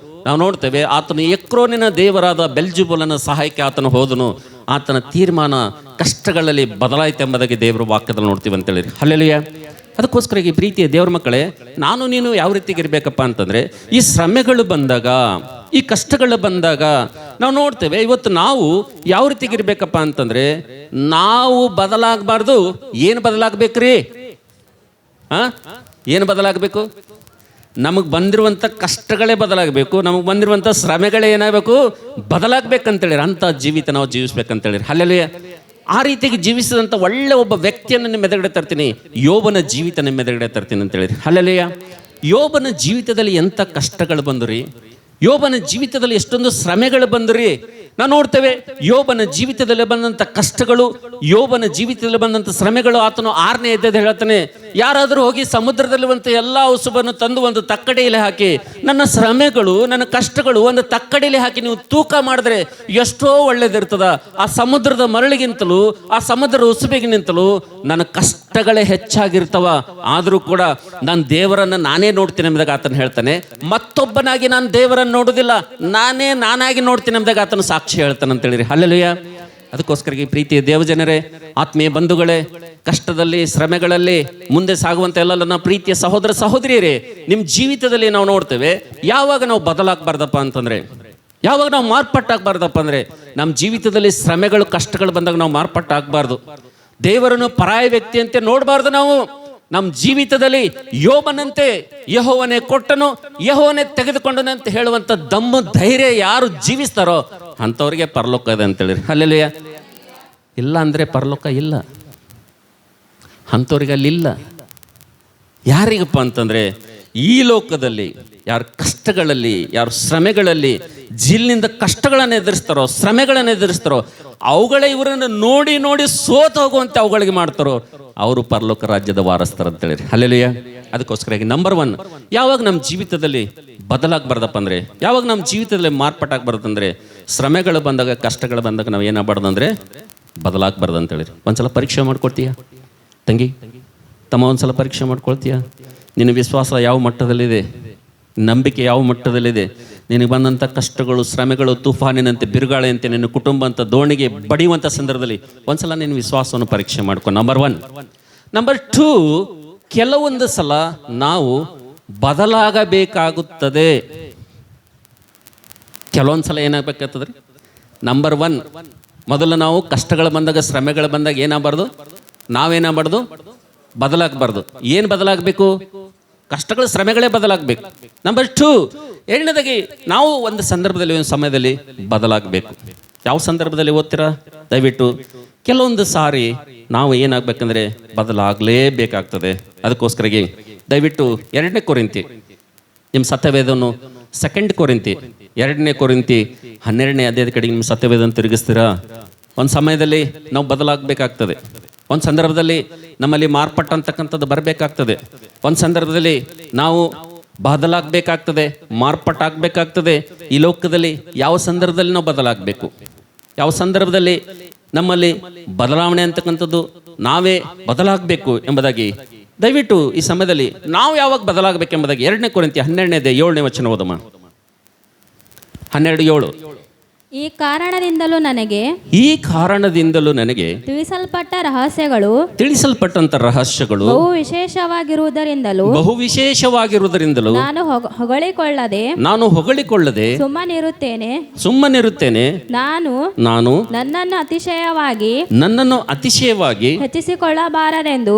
ನಾವು ನೋಡ್ತೇವೆ ಆತನು ಎಕ್ರೋನಿನ ದೇವರಾದ ಬೆಲ್ಜುಬೂಲನ ಸಹಾಯಕ್ಕೆ ಆತನು ಹೋದನು. ಆತನ ತೀರ್ಮಾನ ಕಷ್ಟಗಳಲ್ಲಿ ಬದಲಾಯಿತು ಎಂಬುದಾಗಿ ದೇವರ ವಾಕ್ಯದಲ್ಲಿ ನೋಡ್ತೀವಿ ಅಂತೇಳಿ. ಹಲ್ಲೆಲೂಯಾ. ಅದಕ್ಕೋಸ್ಕರ ಈ ಪ್ರೀತಿಯ ದೇವರ ಮಕ್ಕಳೇ, ನಾನು ನೀನು ಯಾವ ರೀತಿಗೆ ಇರಬೇಕಪ್ಪ ಅಂತಂದರೆ, ಈ ಶ್ರಮೆಗಳು ಬಂದಾಗ, ಈ ಕಷ್ಟಗಳು ಬಂದಾಗ ನಾವು ನೋಡ್ತೇವೆ ಇವತ್ತು ನಾವು ಯಾವ ರೀತಿಗೆ ಇರಬೇಕಪ್ಪ ಅಂತಂದರೆ, ನಾವು ಬದಲಾಗಬಾರ್ದು. ಏನು ಬದಲಾಗಬೇಕ್ರಿ? ಏನು ಬದಲಾಗಬೇಕು? ನಮಗೆ ಬಂದಿರುವಂಥ ಕಷ್ಟಗಳೇ ಬದಲಾಗಬೇಕು, ನಮಗೆ ಬಂದಿರುವಂಥ ಶ್ರಮೆಗಳೇ ಏನಾಗಬೇಕು, ಬದಲಾಗಬೇಕಂತೇಳಿ. ಅಂಥ ಜೀವಿತ ನಾವು ಜೀವಿಸ್ಬೇಕಂತೇಳಿ. ಹಲ್ಲೆಲೂಯಾ. ಆ ರೀತಿಗೆ ಜೀವಿಸಿದಂಥ ಒಳ್ಳೆ ಒಬ್ಬ ವ್ಯಕ್ತಿಯನ್ನು ನಿಮ್ಮ ಎದುರುಗಡೆ ತರ್ತೀನಿ, ಯೋಬನ ಜೀವಿತ ನಿಮ್ಮ ಎದುರುಗಡೆ ತರ್ತೀನಿ ಅಂತೇಳಿ. ಹಲ್ಲೆಲೂಯಾ. ಯೋಬನ ಜೀವಿತದಲ್ಲಿ ಎಂಥ ಕಷ್ಟಗಳು ಬಂದ್ರಿ, ಯೋಬನ ಜೀವಿತದಲ್ಲಿ ಎಷ್ಟೊಂದು ಶ್ರಮೆಗಳು ಬಂದ್ರಿ. ನಾವು ನೋಡ್ತೇವೆ ಯೋಬನ ಜೀವಿತದಲ್ಲಿ ಬಂದಂಥ ಕಷ್ಟಗಳು, ಯೋಬನ ಜೀವಿತದಲ್ಲಿ ಬಂದಂಥ ಶ್ರಮೆಗಳು. ಆತನು 6ನೇ ಅಧ್ಯಾಯದಲ್ಲಿ ಹೇಳ್ತಾನೆ, ಯಾರಾದರೂ ಹೋಗಿ ಸಮುದ್ರದಲ್ಲಿರುವಂಥ ಎಲ್ಲ ಉಸುಬನ್ನು ತಂದು ಒಂದು ತಕ್ಕಡಿಯಲ್ಲಿ ಹಾಕಿ, ನನ್ನ ಶ್ರಮೆಗಳು, ನನ್ನ ಕಷ್ಟಗಳು ಒಂದು ತಕ್ಕಡಿಯಲ್ಲಿ ಹಾಕಿ ನೀವು ತೂಕ ಮಾಡಿದ್ರೆ ಎಷ್ಟೋ ಒಳ್ಳೇದಿರ್ತದ. ಆ ಸಮುದ್ರದ ಮರಳಿಗಿಂತಲೂ, ಆ ಸಮುದ್ರದ ಉಸುಬಿಗಿನಿಂತಲೂ ನನ್ನ ಕಷ್ಟಗಳೇ ಹೆಚ್ಚಾಗಿರ್ತವ. ಆದರೂ ಕೂಡ ನಾನು ದೇವರನ್ನು ನಾನೇ ನೋಡ್ತೀನಿ ಎಂಬುದಾಗಿ ಆತನು ಹೇಳ್ತಾನೆ. ಮತ್ತೊಬ್ಬನಾಗಿ ನಾನು ದೇವರನ್ನು ನೋಡುವುದಿಲ್ಲ, ನಾನಾಗಿ ನೋಡ್ತೀನಿ ಎಂಬುದಾಗಿ ಆತನು ಸಾಕ್ಷಿ ಹೇಳ್ತಾನೆ ಅಂತ ಹೇಳಿರಿ. ಹಲ್ಲೆಲೂಯಾ. ಅದಕ್ಕೋಸ್ಕರ ಈ ಪ್ರೀತಿಯ ದೇವಜನರೇ, ಆತ್ಮೀಯ ಬಂಧುಗಳೇ, ಕಷ್ಟದಲ್ಲಿ, ಶ್ರಮೆಗಳಲ್ಲಿ ಮುಂದೆ ಸಾಗುವಂತ ಎಲ್ಲ ನನ್ನ ಪ್ರೀತಿಯ ಸಹೋದರ ಸಹೋದರಿಯರೇ, ನಿಮ್ಮ ಜೀವಿತದಲ್ಲಿ ನಾವು ನೋಡ್ತೇವೆ, ಯಾವಾಗ ನಾವು ಬದಲಾಗಬಾರ್ದಪ್ಪ ಅಂತಂದ್ರೆ, ಯಾವಾಗ ನಾವು ಮಾರ್ಪಟ್ಟಾಗಬಾರ್ದಪ್ಪ ಅಂದ್ರೆ, ನಮ್ಮ ಜೀವಿತದಲ್ಲಿ ಶ್ರಮೆಗಳು, ಕಷ್ಟಗಳು ಬಂದಾಗ ನಾವು ಮಾರ್ಪಟ್ಟಾಗಬಾರ್ದು. ದೇವರನ್ನು ಪರಾಯ ವ್ಯಕ್ತಿ ಅಂತ ನೋಡಬಾರ್ದು. ನಾವು ನಮ್ಮ ಜೀವಿತದಲ್ಲಿ ಯೋಬನಂತೆ ಯೆಹೋವನೇ ಕೊಟ್ಟನು, ಯೆಹೋವನೇ ತೆಗೆದುಕೊಂಡನು ಅಂತ ಹೇಳುವಂಥ ದಮ್ಮು ಧೈರ್ಯ ಯಾರು ಜೀವಿಸ್ತಾರೋ ಅಂಥವ್ರಿಗೆ ಪರಲೋಕ ಇದೆ ಅಂತೇಳಿರಿ. ಹಲ್ಲೆಲೂಯಾ. ಇಲ್ಲ ಅಂದರೆ ಪರಲೋಕ ಇಲ್ಲ, ಅಂಥವ್ರಿಗೆ ಅಲ್ಲಿಲ್ಲ. ಯಾರಿಗಪ್ಪ ಅಂತಂದರೆ, ಈ ಲೋಕದಲ್ಲಿ ಯಾರು ಕಷ್ಟಗಳಲ್ಲಿ, ಯಾರು ಶ್ರಮೆಗಳಲ್ಲಿ, ಜಿಲ್ನಿಂದ ಕಷ್ಟಗಳನ್ನು ಎದುರಿಸ್ತಾರೋ, ಶ್ರಮೆಗಳನ್ನು ಎದುರಿಸ್ತಾರೋ, ಅವುಗಳೇ ಇವರನ್ನು ನೋಡಿ ನೋಡಿ ಸೋತು ಹೋಗುವಂತೆ ಅವುಗಳಿಗೆ ಮಾಡ್ತಾರೋ ಅವರು ಪರಲೋಕ ರಾಜ್ಯದ ವಾರಸ್ಥರು ಅಂತೇಳಿ. ಹಲ್ಲೆಲೂಯಾ. ಅದಕ್ಕೋಸ್ಕರ ನಂಬರ್ 1, ಯಾವಾಗ ನಮ್ಮ ಜೀವಿತದಲ್ಲಿ ಬದಲಾಗಬಾರ್ದಪ್ಪ ಅಂದರೆ, ಯಾವಾಗ ನಮ್ಮ ಜೀವಿತದಲ್ಲಿ ಮಾರ್ಪಾಟಾಗಬಾರ್ದಂದ್ರೆ, ಶ್ರಮೆಗಳು ಬಂದಾಗ, ಕಷ್ಟಗಳು ಬಂದಾಗ ನಾವು ಏನಾಗಬಾರ್ದು ಅಂದರೆ ಬದಲಾಗಬಾರ್ದು ಅಂತೇಳಿ. ಒಂದ್ಸಲ ಪರೀಕ್ಷೆ ಮಾಡ್ಕೊಳ್ತೀಯ ತಂಗಿ, ತಮ್ಮ ಒಂದ್ಸಲ ಪರೀಕ್ಷೆ ಮಾಡ್ಕೊಳ್ತೀಯ. ನಿನ್ನ ವಿಶ್ವಾಸ ಯಾವ ಮಟ್ಟದಲ್ಲಿದೆ, ನಂಬಿಕೆ ಯಾವ ಮಟ್ಟದಲ್ಲಿದೆ, ನಿನಗೆ ಬಂದಂಥ ಕಷ್ಟಗಳು, ಶ್ರಮೆಗಳು ತುಫಾನಿನಂತೆ, ಬಿರುಗಾಳಿಯಂತೆ ನಿನ್ನ ಕುಟುಂಬ ಅಂತ ದೋಣಿಗೆ ಬಡಿಯುವಂಥ ಸಂದರ್ಭದಲ್ಲಿ ಒಂದ್ಸಲ ನಿನ್ನ ವಿಶ್ವಾಸವನ್ನು ಪರೀಕ್ಷೆ ಮಾಡ್ಕೊ. ನಂಬರ್ 1. ನಂಬರ್ 2, ಕೆಲವೊಂದು ಸಲ ನಾವು ಬದಲಾಗಬೇಕಾಗುತ್ತದೆ. ಕೆಲವೊಂದು ಸಲ ಏನಾಗಬೇಕಾಗ್ತದ್ರಿ? ನಂಬರ್ 1, ಮೊದಲು ನಾವು ಕಷ್ಟಗಳು ಬಂದಾಗ, ಶ್ರಮೆಗಳು ಬಂದಾಗ ಏನಾಗಬಾರ್ದು, ನಾವೇನಾಗಬಾರ್ದು, ಬದಲಾಗಬಾರ್ದು. ಏನು ಬದಲಾಗಬೇಕು? ಕಷ್ಟಗಳ ಶ್ರಮೆಗಳೇ ಬದಲಾಗಬೇಕು. ನಂಬರ್ 2, ಎರಡನೇದಾಗಿ ನಾವು ಒಂದು ಸಂದರ್ಭದಲ್ಲಿ, ಒಂದು ಸಮಯದಲ್ಲಿ ಬದಲಾಗಬೇಕು. ಯಾವ ಸಂದರ್ಭದಲ್ಲಿ ಓದ್ತೀರಾ? ದಯವಿಟ್ಟು ಕೆಲವೊಂದು ಸಾರಿ ನಾವು ಏನಾಗಬೇಕಂದ್ರೆ ಬದಲಾಗಲೇಬೇಕಾಗ್ತದೆ. ಅದಕ್ಕೋಸ್ಕರಗೆ ದಯವಿಟ್ಟು 2ನೇ ಕೊರಿಂಥಿ, ನಿಮ್ಮ ಸತ್ಯವೇದವನ್ನು 2 ಕೊರಿಂಥಿ 2ನೇ ಕೊರಿಂಥಿ 12ನೇ ಅಧ್ಯಾಯದ ಕಡೆಗೆ ನಿಮ್ಮ ಸತ್ಯವೇದವನ್ನು ತಿರುಗಿಸ್ತೀರಾ? ಒಂದು ಸಮಯದಲ್ಲಿ ನಾವು ಬದಲಾಗಬೇಕಾಗ್ತದೆ. ಒಂದು ಸಂದರ್ಭದಲ್ಲಿ ನಮ್ಮಲ್ಲಿ ಮಾರ್ಪಾಟ ಅಂತಕ್ಕಂಥದ್ದು ಬರಬೇಕಾಗ್ತದೆ. ಒಂದು ಸಂದರ್ಭದಲ್ಲಿ ನಾವು ಬದಲಾಗಬೇಕಾಗ್ತದೆ, ಮಾರ್ಪಾಟಾಗಬೇಕಾಗ್ತದೆ. ಈ ಲೋಕದಲ್ಲಿ ಯಾವ ಸಂದರ್ಭದಲ್ಲಿ ನಾವು ಬದಲಾಗಬೇಕು, ಯಾವ ಸಂದರ್ಭದಲ್ಲಿ ನಮ್ಮಲ್ಲಿ ಬದಲಾವಣೆ ಅಂತಕ್ಕಂಥದ್ದು ನಾವೇ ಬದಲಾಗಬೇಕು ಎಂಬುದಾಗಿ ದಯವಿಟ್ಟು ಈ ಸಮಯದಲ್ಲಿ ನಾವು ಯಾವಾಗ ಬದಲಾಗಬೇಕೆಂಬುದಾಗಿ 2ನೇ ಕೊರಿಂಥಿ 12ನೇ ಅಧ್ಯಾಯ 7ನೇ ವಚನ ಓದಮ್ಮ. 12:7. ಈ ಕಾರಣದಿಂದಲೂ ನನಗೆ ತಿಳಿಸಲ್ಪಟ್ಟಂತ ರಹಸ್ಯಗಳು ಬಹು ವಿಶೇಷವಾಗಿರುವುದರಿಂದಲೂ ನಾನು ಹೊಗಳಿಕೊಳ್ಳದೆ ಸುಮ್ಮನಿರುತ್ತೇನೆ. ನಾನು ನನ್ನನ್ನು ಅತಿಶಯವಾಗಿ ಹೆಚ್ಚಿಸಿಕೊಳ್ಳಬಾರದೆಂದು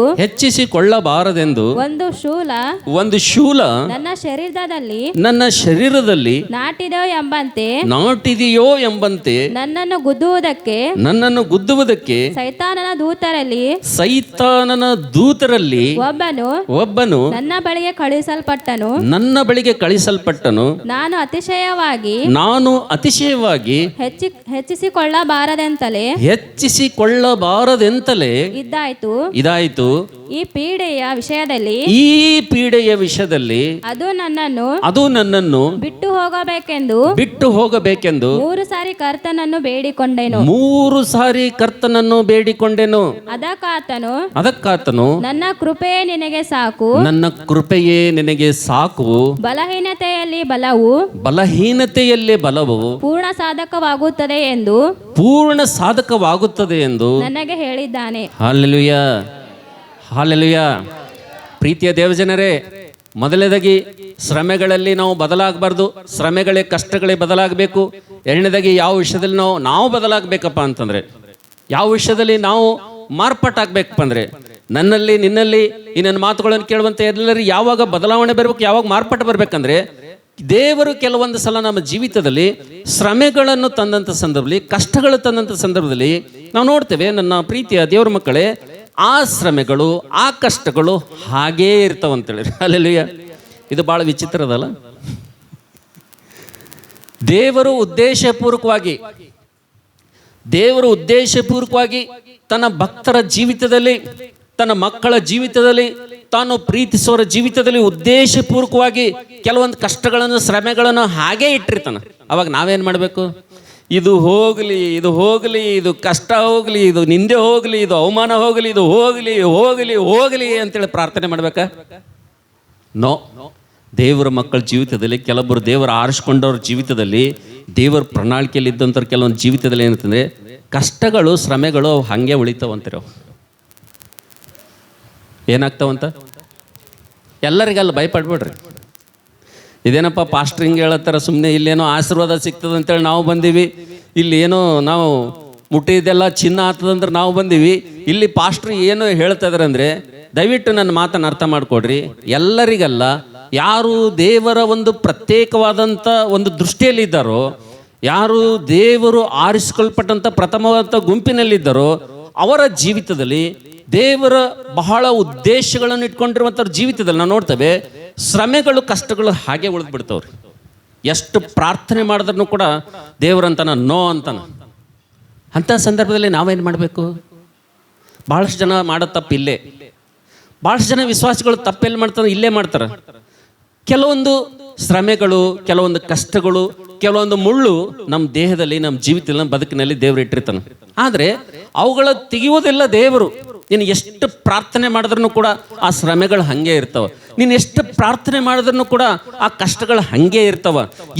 ಒಂದು ಶೂಲ ನನ್ನ ಶರೀರದಲ್ಲಿ ನಾಟಿದೆಯೋ ಎಂಬಂತೆ ನನ್ನನ್ನು ಗುದ್ದುವುದಕ್ಕೆ ಸೈತಾನನ ದೂತರಲ್ಲಿ ಒಬ್ಬನು ನನ್ನ ಬಳಿಗೆ ಕಳುಹಿಸಲ್ಪಟ್ಟನು. ನಾನು ಅತಿಶಯವಾಗಿ ಹೆಚ್ಚಿಸಿಕೊಳ್ಳಬಾರದೆಂತಲೇ ಇದಾಯಿತು. ಈ ಪೀಡೆಯ ವಿಷಯದಲ್ಲಿ ಅದು ನನ್ನನ್ನು ಬಿಟ್ಟು ಹೋಗಬೇಕೆಂದು 3 ಸಾರಿ ಕರ್ತನನ್ನು ಬೇಡಿಕೊಂಡೆನು. ಅದಕ್ಕಾತನು ನನ್ನ ಕೃಪೆಯೇ ನಿನಗೆ ಸಾಕು, ಬಲಹೀನತೆಯಲ್ಲಿ ಬಲವು ಪೂರ್ಣ ಸಾಧಕವಾಗುತ್ತದೆ ಎಂದು ನನಗೆ ಹೇಳಿದ್ದಾನೆ. Hallelujah, hallelujah. ಪ್ರೀತಿಯ ದೇವಜನರೇ, ಮೊದಲನೇದಾಗಿ ಶ್ರಮೆಗಳಲ್ಲಿ ನಾವು ಬದಲಾಗಬಾರ್ದು, ಶ್ರಮೆಗಳೇ ಕಷ್ಟಗಳೇ ಬದಲಾಗಬೇಕು. ಎರಡನೇದಾಗಿ ಯಾವ ವಿಷಯದಲ್ಲಿ ನಾವು ಬದಲಾಗಬೇಕಪ್ಪ ಅಂತಂದರೆ, ಯಾವ ವಿಷಯದಲ್ಲಿ ನಾವು ಮಾರ್ಪಾಟಾಗಬೇಕಪ್ಪ ಅಂದರೆ, ನನ್ನಲ್ಲಿ ನಿನ್ನಲ್ಲಿ ಈ ನನ್ನ ಮಾತುಗಳನ್ನು ಕೇಳುವಂಥ ಎಲ್ಲರೂ ಯಾವಾಗ ಬದಲಾವಣೆ ಬರಬೇಕು, ಯಾವಾಗ ಮಾರ್ಪಾಟ ಬರಬೇಕಂದ್ರೆ, ದೇವರು ಕೆಲವೊಂದು ಸಲ ನಮ್ಮ ಜೀವಿತದಲ್ಲಿ ಶ್ರಮೆಗಳನ್ನು ತಂದಂಥ ಸಂದರ್ಭದಲ್ಲಿ, ಕಷ್ಟಗಳು ತಂದಂಥ ಸಂದರ್ಭದಲ್ಲಿ ನಾವು ನೋಡ್ತೇವೆ. ನನ್ನ ಪ್ರೀತಿಯ ದೇವರ ಮಕ್ಕಳೇ, ಆ ಶ್ರಮೆಗಳು, ಆ ಕಷ್ಟಗಳು ಹಾಗೇ ಇರ್ತಾವಂತೇಳಿ. ಹಲ್ಲೆಲೂಯಾ. ಇದು ಭಾಳ ವಿಚಿತ್ರ ಅದಲ್ಲ? ದೇವರು ಉದ್ದೇಶಪೂರ್ವಕವಾಗಿ ದೇವರು ಉದ್ದೇಶಪೂರ್ವಕವಾಗಿ ತನ್ನ ಭಕ್ತರ ಜೀವಿತದಲ್ಲಿ, ತನ್ನ ಮಕ್ಕಳ ಜೀವಿತದಲ್ಲಿ, ತಾನು ಪ್ರೀತಿಸುವವರ ಜೀವಿತದಲ್ಲಿ ಉದ್ದೇಶಪೂರ್ವಕವಾಗಿ ಕೆಲವೊಂದು ಕಷ್ಟಗಳನ್ನು, ಶ್ರಮೆಗಳನ್ನು ಹಾಗೇ ಇಟ್ಟಿರ್ತಾನೆ. ಅವಾಗ ನಾವೇನು ಮಾಡಬೇಕು? ಇದು ಹೋಗಲಿ, ಇದು ಹೋಗಲಿ, ಇದು ಕಷ್ಟ ಹೋಗಲಿ, ಇದು ನಿಂದೆ ಹೋಗಲಿ, ಇದು ಅವಮಾನ ಹೋಗಲಿ, ಇದು ಹೋಗಲಿ ಹೋಗಲಿ ಹೋಗಲಿ ಅಂತೇಳಿ ಪ್ರಾರ್ಥನೆ ಮಾಡ್ಬೇಕಾ? ನೋ. ದೇವರ ಮಕ್ಕಳ ಜೀವಿತದಲ್ಲಿ, ಕೆಲವೊಬ್ಬರು ದೇವರು ಆರಿಸ್ಕೊಂಡವ್ರ ಜೀವಿತದಲ್ಲಿ, ದೇವರ ಪ್ರಣಾಳಿಕೆಯಲ್ಲಿ ಇದ್ದಂಥವ್ರು ಕೆಲವೊಂದು ಜೀವಿತದಲ್ಲಿ ಏನಂತಂದರೆ ಕಷ್ಟಗಳು, ಶ್ರಮೆಗಳು ಅವು ಹಾಗೆ ಉಳಿತಾವಂತೀರವು. ಏನಾಗ್ತಾವಂತ? ಎಲ್ಲರಿಗಲ್ಲ, ಭಯಪಡ್ಬೇಡ್ರಿ. ಇದೇನಪ್ಪ ಪಾಸ್ಟ್ರ್ ಹಿಂಗೆ ಹೇಳತ್ತಾರ, ಸುಮ್ಮನೆ ಇಲ್ಲೇನೋ ಆಶೀರ್ವಾದ ಸಿಗ್ತದೆ ಅಂತೇಳಿ ನಾವು ಬಂದೀವಿ, ಇಲ್ಲಿ ಏನೋ ನಾವು ಮುಟ್ಟಿದ್ದೆಲ್ಲ ಚಿನ್ನ ಆಗ್ತದಂದ್ರೆ ನಾವು ಬಂದೀವಿ, ಇಲ್ಲಿ ಪಾಸ್ಟ್ರ್ ಏನು ಹೇಳ್ತಾ ಇದಾರೆ ಅಂದರೆ ದಯವಿಟ್ಟು ನನ್ನ ಮಾತನ್ನು ಅರ್ಥ ಮಾಡಿಕೊಡ್ರಿ. ಎಲ್ಲರಿಗಲ್ಲ, ಯಾರು ದೇವರ ಒಂದು ಪ್ರತ್ಯೇಕವಾದಂಥ ಒಂದು ದೃಷ್ಟಿಯಲ್ಲಿದ್ದಾರೋ, ಯಾರು ದೇವರು ಆರಿಸಿಕೊಳ್ಪಟ್ಟಂಥ ಪ್ರಥಮವಾದ ಗುಂಪಿನಲ್ಲಿದ್ದಾರೋ ಅವರ ಜೀವಿತದಲ್ಲಿ ದೇವರ ಬಹಳ ಉದ್ದೇಶಗಳನ್ನು ಇಟ್ಕೊಂಡಿರುವಂಥವ್ರ ಜೀವಿತದಲ್ಲಿ ನಾವು ನೋಡ್ತೇವೆ ಶ್ರಮೆಗಳು, ಕಷ್ಟಗಳು ಹಾಗೆ ಉಳಿದು ಬಿಡ್ತಾವ್ರಿ. ಎಷ್ಟು ಪ್ರಾರ್ಥನೆ ಮಾಡಿದ್ರೂ ಕೂಡ ದೇವರಂತಾನ ನೋ ಅಂತಾನ. ಅಂಥ ಸಂದರ್ಭದಲ್ಲಿ ನಾವೇನು ಮಾಡಬೇಕು? ಭಾಳಷ್ಟು ಜನ ಮಾಡೋ ತಪ್ಪು ಇಲ್ಲೇ. ಭಾಳಷ್ಟು ಜನ ವಿಶ್ವಾಸಿಗಳು ತಪ್ಪೆಲ್ಲಿ ಮಾಡ್ತಾರೆ? ಇಲ್ಲೇ ಮಾಡ್ತಾರೆ. ಕೆಲವೊಂದು ಶ್ರಮೆಗಳು, ಕೆಲವೊಂದು ಕಷ್ಟಗಳು, ಕೆಲವೊಂದು ಮುಳ್ಳು ನಮ್ಮ ದೇಹದಲ್ಲಿ, ನಮ್ಮ ಜೀವಿತದಲ್ಲಿ, ನಮ್ಮ ಬದುಕಿನಲ್ಲಿ ದೇವರು ಇಟ್ಟಿರ್ತಾನೆ. ಆದರೆ ಅವುಗಳ ತೆಗೆಯುವುದಿಲ್ಲ ದೇವರು. ನೀನು ಎಷ್ಟು ಪ್ರಾರ್ಥನೆ ಮಾಡಿದ್ರೂ ಕೂಡ ಆ ಶ್ರಮೆಗಳು ಹಾಗೆ ಇರ್ತಾವ. ನೀನು ಎಷ್ಟು ಪ್ರಾರ್ಥನೆ ಮಾಡಿದ್ರೂ ಕೂಡ ಆ ಕಷ್ಟಗಳು ಹಾಗೆ ಇರ್ತಾವ.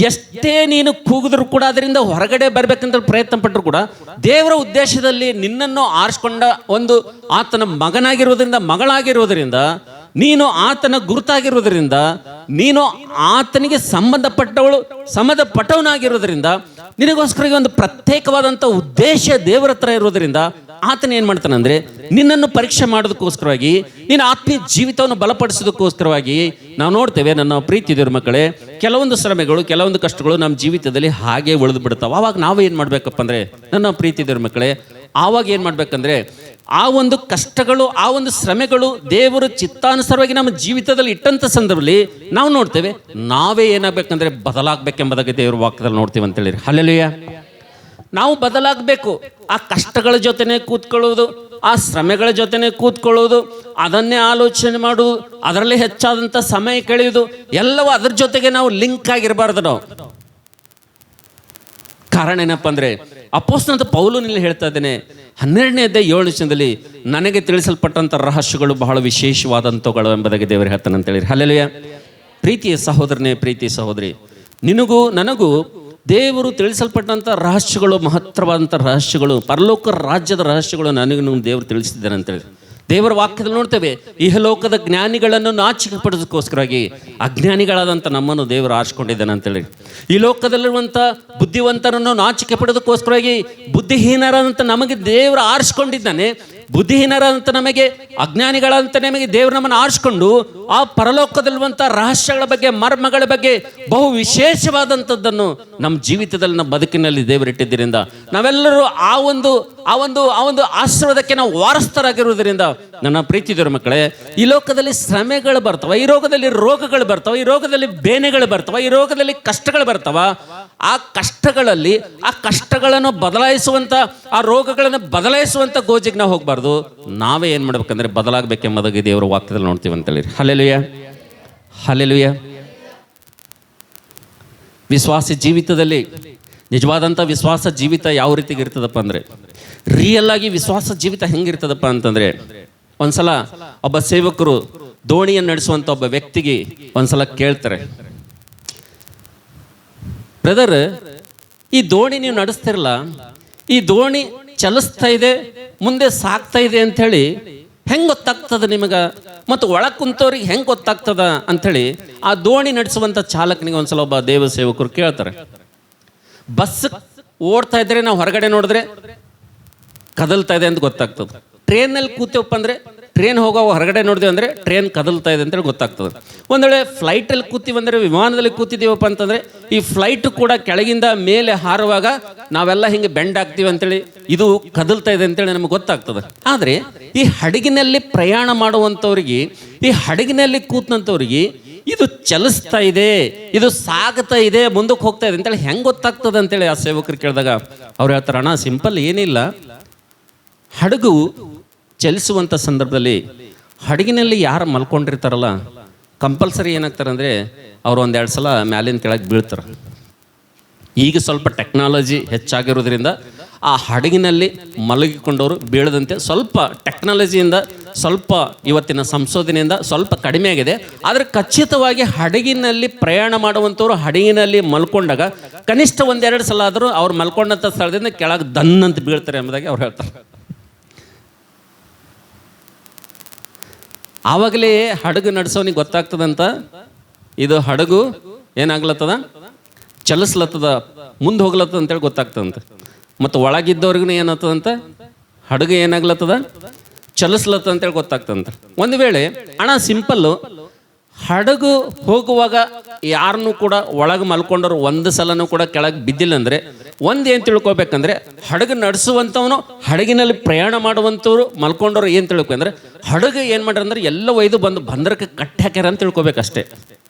ಎಷ್ಟೇ ನೀನು ಕೂಗಿದ್ರು ಕೂಡ ಅದರಿಂದ ಹೊರಗಡೆ ಬರ್ಬೇಕಂತ ಪ್ರಯತ್ನ ಪಟ್ಟರು ಕೂಡ ದೇವರ ಉದ್ದೇಶದಲ್ಲಿ ನಿನ್ನನ್ನು ಆರಿಸ್ಕೊಂಡ ಒಂದು ಆತನ ಮಗನಾಗಿರುವುದರಿಂದ, ಮಗಳಾಗಿರುವುದರಿಂದ, ನೀನು ಆತನ ಗುರುತಾಗಿರುವುದರಿಂದ, ನೀನು ಆತನಿಗೆ ಸಂಬಂಧಪಟ್ಟವನಾಗಿರೋದ್ರಿಂದ, ನಿನಗೋಸ್ಕರ ಒಂದು ಪ್ರತ್ಯೇಕವಾದಂಥ ಉದ್ದೇಶ ದೇವರ ಹತ್ರ ಇರೋದ್ರಿಂದ ಆತನ ಏನು ಮಾಡ್ತಾನೆ ಅಂದರೆ ನಿನ್ನನ್ನು ಪರೀಕ್ಷೆ ಮಾಡೋದಕ್ಕೋಸ್ಕರವಾಗಿ, ನಿನ್ನ ಆತ್ಮೀಯ ಜೀವಿತವನ್ನು ಬಲಪಡಿಸೋದಕ್ಕೋಸ್ಕರವಾಗಿ ನಾವು ನೋಡ್ತೇವೆ. ನನ್ನ ಪ್ರೀತಿ ದೇವ್ರ ಮಕ್ಕಳೇ, ಕೆಲವೊಂದು ಶ್ರಮೆಗಳು, ಕೆಲವೊಂದು ಕಷ್ಟಗಳು ನಮ್ಮ ಜೀವಿತದಲ್ಲಿ ಹಾಗೆ ಉಳಿದು ಬಿಡ್ತಾವೆ. ಆವಾಗ ನಾವು ಏನು ಮಾಡಬೇಕಪ್ಪ ಅಂದರೆ, ನನ್ನ ಪ್ರೀತಿ ದೇವ್ರ ಮಕ್ಕಳೇ, ಆವಾಗ ಏನು ಮಾಡಬೇಕಂದ್ರೆ ಆ ಒಂದು ಕಷ್ಟಗಳು, ಆ ಒಂದು ಶ್ರಮೆಗಳು ದೇವರು ಚಿತ್ತಾನುಸಾರವಾಗಿ ನಮ್ಮ ಜೀವಿತದಲ್ಲಿ ಇಟ್ಟಂಥ ಸಂದರ್ಭದಲ್ಲಿ ನಾವು ನೋಡ್ತೇವೆ ನಾವೇ ಏನಾಗಬೇಕಂದ್ರೆ ಬದಲಾಗಬೇಕೆಂಬುದಾಗಿ ದೇವ್ರ ವಾಕ್ಯದಲ್ಲಿ ನೋಡ್ತೀವಿ ಅಂತೇಳಿ. ಹಲ್ಲೆಲೂಯಾ. ನಾವು ಬದಲಾಗಬೇಕು. ಆ ಕಷ್ಟಗಳ ಜೊತೆನೆ ಕೂತ್ಕೊಳ್ಳೋದು, ಆ ಶ್ರಮೆಗಳ ಜೊತೆನೆ ಕೂತ್ಕೊಳ್ಳೋದು, ಅದನ್ನೇ ಆಲೋಚನೆ ಮಾಡುವುದು, ಅದರಲ್ಲೇ ಹೆಚ್ಚಾದಂಥ ಸಮಯ ಕಳೆಯುವುದು, ಎಲ್ಲವೂ ಅದ್ರ ಜೊತೆಗೆ ನಾವು ಲಿಂಕ್ ಆಗಿರಬಾರ್ದು ನಾವು. ಕಾರಣ ಏನಪ್ಪ ಅಂದರೆ ಅಪೊಸ್ತಲನಾದ ಪೌಲನಲ್ಲಿ ಹೇಳ್ತಾ ಇದ್ದೇನೆ 12ನೇ ಅಧ್ಯಾಯ 7ನೇ ವಚನದಲ್ಲಿ, ನನಗೆ ತಿಳಿಸಲ್ಪಟ್ಟಂಥ ರಹಸ್ಯಗಳು ಬಹಳ ವಿಶೇಷವಾದಂಥವುಗಳು ಎಂಬುದಾಗಿ ದೇವರು ಹೇಳ್ತಾನೆ ಅಂತೇಳಿ. ಹಲ್ಲೆಲೂಯಾ. ಪ್ರೀತಿಯ ಸಹೋದರನೇ, ಪ್ರೀತಿಯ ಸಹೋದರಿ, ನಿನಗೂ ನನಗೂ ದೇವರು ತಿಳಿಸಲ್ಪಟ್ಟಂಥ ರಹಸ್ಯಗಳು, ಮಹತ್ತರವಾದಂಥ ರಹಸ್ಯಗಳು, ಪರಲೋಕ ರಾಜ್ಯದ ರಹಸ್ಯಗಳು ನನಗೂ ದೇವರು ತಿಳಿಸಿದ್ದಾನೆ ಅಂತೇಳಿ ದೇವರ ವಾಕ್ಯದಲ್ಲಿ ನೋಡ್ತೇವೆ. ಇಹಲೋಕದ ಜ್ಞಾನಿಗಳನ್ನು ನಾಚಿಕೆ ಪಡೋದಕ್ಕೋಸ್ಕರವಾಗಿ ಅಜ್ಞಾನಿಗಳಾದಂಥ ನಮ್ಮನ್ನು ದೇವರು ಆರಿಸ್ಕೊಂಡಿದ್ದಾನೆ ಅಂತೇಳಿ, ಈ ಲೋಕದಲ್ಲಿರುವಂಥ ಬುದ್ಧಿವಂತರನ್ನು ನಾಚಿಕೆ ಪಡೋದಕ್ಕೋಸ್ಕರವಾಗಿ ಬುದ್ಧಿಹೀನರಾದಂಥ ನಮಗೆ ದೇವರು ಆರಿಸ್ಕೊಂಡಿದ್ದಾನೆ. ಬುದ್ಧಿಹೀನರಾದಂಥ ನಮಗೆ, ಅಜ್ಞಾನಿಗಳಂತ ನಮಗೆ ದೇವರು ನಮ್ಮನ್ನು ಆರಿಸ್ಕೊಂಡು ಆ ಪರಲೋಕದಲ್ಲಿರುವಂಥ ರಹಸ್ಯಗಳ ಬಗ್ಗೆ, ಮರ್ಮಗಳ ಬಗ್ಗೆ ಬಹು ವಿಶೇಷವಾದಂಥದ್ದನ್ನು ನಮ್ಮ ಜೀವಿತದಲ್ಲಿ, ನಮ್ಮ ಬದುಕಿನಲ್ಲಿ ದೇವರಿಟ್ಟಿದ್ದರಿಂದ ನಾವೆಲ್ಲರೂ ಆ ಒಂದು ಆಶೀರ್ವಾದಕ್ಕೆ ನಾವು ವಾರಸ್ಥರಾಗಿರುವುದರಿಂದ ನನ್ನ ಪ್ರೀತಿ ದೇವರ ಮಕ್ಕಳೇ, ಈ ಲೋಕದಲ್ಲಿ ಶ್ರಮೆಗಳು ಬರ್ತವೆ, ಈ ರೋಗದಲ್ಲಿ ರೋಗಗಳು ಬರ್ತವೆ, ಈ ರೋಗದಲ್ಲಿ ಬೇನೆಗಳು ಬರ್ತವೆ, ಈ ರೋಗದಲ್ಲಿ ಕಷ್ಟಗಳು ಬರ್ತವ. ಆ ಕಷ್ಟಗಳಲ್ಲಿ ಆ ಕಷ್ಟಗಳನ್ನು ಬದಲಾಯಿಸುವಂಥ, ಆ ರೋಗಗಳನ್ನು ಬದಲಾಯಿಸುವಂಥ ಗೋಜಿಗೆ ನಾವು ಹೋಗಬಾರ್ದು. ನಾವೇ ಏನು ಮಾಡ್ಬೇಕಂದ್ರೆ ಬದಲಾಗಬೇಕೆಂಬುದಾಗಿ ದೇವರ ವಾಕ್ಯದಲ್ಲಿ ನೋಡ್ತೀವಿ ಅಂತೇಳಿ. Hallelujah, hallelujah. ವಿಶ್ವಾಸ ಜೀವಿತದಲ್ಲಿ ನಿಜವಾದಂಥ ವಿಶ್ವಾಸ ಜೀವಿತ ಯಾವ ರೀತಿಗೆ ಇರ್ತದಪ್ಪ ಅಂದರೆ, ರಿಯಲ್ ಆಗಿ ವಿಶ್ವಾಸ ಜೀವಿತ ಹೆಂಗಿರ್ತದಪ್ಪ ಅಂತಂದರೆ, ಒಂದ್ಸಲ ಒಬ್ಬ ಸೇವಕರು ದೋಣಿಯನ್ನು ನಡೆಸುವಂಥ ಒಬ್ಬ ವ್ಯಕ್ತಿಗೆ ಒಂದ್ಸಲ ಕೇಳ್ತಾರೆ, ಬ್ರದರ್, ಈ ದೋಣಿ ನೀವು ನಡೆಸ್ತಿರಲ್ಲ, ಈ ದೋಣಿ ಚಲಿಸ್ತಾ ಇದೆ, ಮುಂದೆ ಸಾಕ್ತಾ ಇದೆ ಅಂಥೇಳಿ ಹೆಂಗೆ ಗೊತ್ತಾಗ್ತದ ನಿಮಗೆ? ಮತ್ತು ಒಳಗೆ ಕುಂತವ್ರಿಗೆ ಹೆಂಗೆ ಗೊತ್ತಾಗ್ತದ ಅಂಥೇಳಿ ಆ ದೋಣಿ ನಡೆಸುವಂಥ ಚಾಲಕನಿಗೆ ಒಂದ್ಸಲ ಒಬ್ಬ ದೇವ ಸೇವಕರು ಕೇಳ್ತಾರೆ. ಬಸ್ ಓಡ್ತಾ ಇದ್ರೆ ನಾವು ಹೊರಗಡೆ ನೋಡಿದ್ರೆ ಕದಲ್ತಾ ಇದೆ ಅಂತ ಗೊತ್ತಾಗ್ತದೆ. ಟ್ರೈನಲ್ಲಿ ಕೂತೇವಪ್ಪ ಅಂದರೆ, ಟ್ರೈನ್ ಹೋಗೋ ಹೊರಗಡೆ ನೋಡಿದೆವು ಅಂದರೆ ಟ್ರೈನ್ ಕದಲ್ತಾ ಇದೆ ಅಂತೇಳಿ ಗೊತ್ತಾಗ್ತದೆ. ಒಂದು ವೇಳೆ ಫ್ಲೈಟಲ್ಲಿ ಕೂತೀವಂದರೆ, ವಿಮಾನದಲ್ಲಿ ಕೂತಿದ್ದೀವಪ್ಪ ಅಂತಂದರೆ, ಈ ಫ್ಲೈಟ್ ಕೂಡ ಕೆಳಗಿಂದ ಮೇಲೆ ಹಾರುವಾಗ ನಾವೆಲ್ಲ ಹಿಂಗೆ ಬೆಂಡ್ ಆಗ್ತೀವಿ ಅಂತೇಳಿ ಇದು ಕದಲ್ತಾ ಇದೆ ಅಂತೇಳಿ ನಮಗೆ ಗೊತ್ತಾಗ್ತದೆ. ಆದರೆ ಈ ಹಡಗಿನಲ್ಲಿ ಪ್ರಯಾಣ ಮಾಡುವಂಥವ್ರಿಗೆ, ಈ ಹಡಗಿನಲ್ಲಿ ಕೂತಂಥವ್ರಿಗೆ ಇದು ಇದು ಚಲಿಸ್ತಾ ಇದೆ, ಇದು ಸಾಗ್ತಾ ಇದೆ, ಮುಂದಕ್ಕೆ ಹೋಗ್ತಾ ಇದೆ ಅಂತೇಳಿ ಹೆಂಗೆ ಗೊತ್ತಾಗ್ತದೆ ಅಂತೇಳಿ ಆ ಸೇವಕರು ಕೇಳಿದಾಗ ಅವ್ರು ಹೇಳ್ತಾರೆ, ಅಣ್ಣ ಸಿಂಪಲ್ ಏನಿಲ್ಲ, ಹಡಗು ಚಲಿಸುವಂಥ ಸಂದರ್ಭದಲ್ಲಿ ಹಡಗಿನಲ್ಲಿ ಯಾರು ಮಲ್ಕೊಂಡಿರ್ತಾರಲ್ಲ ಕಂಪಲ್ಸರಿ ಏನಾಗ್ತಾರೆ ಅಂದರೆ ಅವ್ರು ಒಂದೆರಡು ಸಲ ಮ್ಯಾಲಿನ ಕೆಳಗೆ ಬೀಳ್ತಾರೆ. ಈಗ ಸ್ವಲ್ಪ ಟೆಕ್ನಾಲಜಿ ಹೆಚ್ಚಾಗಿರೋದ್ರಿಂದ ಆ ಹಡಗಿನಲ್ಲಿ ಮಲಗಿಕೊಂಡವರು ಬೀಳದಂತೆ ಸ್ವಲ್ಪ ಟೆಕ್ನಾಲಜಿಯಿಂದ ಸ್ವಲ್ಪ ಇವತ್ತಿನ ಸಂಶೋಧನೆಯಿಂದ ಸ್ವಲ್ಪ ಕಡಿಮೆ ಆಗಿದೆ. ಆದರೆ ಖಚಿತವಾಗಿ ಹಡಗಿನಲ್ಲಿ ಪ್ರಯಾಣ ಮಾಡುವಂಥವ್ರು ಹಡಗಿನಲ್ಲಿ ಮಲ್ಕೊಂಡಾಗ ಕನಿಷ್ಠ ಒಂದೆರಡು ಸಲ ಆದರೂ ಅವ್ರು ಮಲ್ಕೊಂಡಂಥ ಸ್ಥಳದಿಂದ ಕೆಳಗೆ ದನ್ನಂತ ಬೀಳ್ತಾರೆ ಎಂಬುದಾಗಿ ಅವ್ರು ಹೇಳ್ತಾರೆ. ಆವಾಗಲೇ ಹಡಗು ನಡೆಸೋನಿಗೆ ಗೊತ್ತಾಗ್ತದಂತ ಇದು ಹಡಗು ಏನಾಗ್ಲತ್ತದ, ಚಲಿಸ್ಲತ್ತದ, ಮುಂದೆ ಹೋಗ್ಲತ್ತದ ಅಂತೇಳಿ ಗೊತ್ತಾಗ್ತದಂತ. ಮತ್ತು ಒಳಗಿದ್ದವ್ರಿಗೂ ಏನಾಗ್ತದಂತ, ಹಡಗು ಏನಾಗ್ಲತ್ತದ, ಚಲಿಸ್ಲತ್ತದ ಅಂತೇಳಿ ಗೊತ್ತಾಗ್ತದಂತ. ಒಂದು ವೇಳೆ ಅಣ್ಣ ಸಿಂಪಲ್ಲು, ಹಡಗು ಹೋಗುವಾಗ ಯಾರನ್ನೂ ಕೂಡ ಒಳಗೆ ಮಲ್ಕೊಂಡವ್ರು ಒಂದು ಸಲನೂ ಕೂಡ ಕೆಳಗೆ ಬಿದ್ದಿಲ್ಲ ಅಂದರೆ ಏನು ತಿಳ್ಕೊಬೇಕಂದ್ರೆ, ಹಡಗು ನಡೆಸುವಂಥವನು ಹಡಗಿನಲ್ಲಿ ಪ್ರಯಾಣ ಮಾಡುವಂಥವ್ರು ಮಲ್ಕೊಂಡವ್ರು ಏನು ತಿಳ್ಕೊಂಡ್ರೆ, ಹಡಗು ಏನು ಮಾಡ್ಯಾರ ಅಂದ್ರೆ ಎಲ್ಲ ಒಯ್ದು ಬಂದರಕ್ಕೆ ಕಟ್ಟಿ ಹಾಕ್ಯಾರ ಅಂತ ತಿಳ್ಕೊಬೇಕಷ್ಟೇ.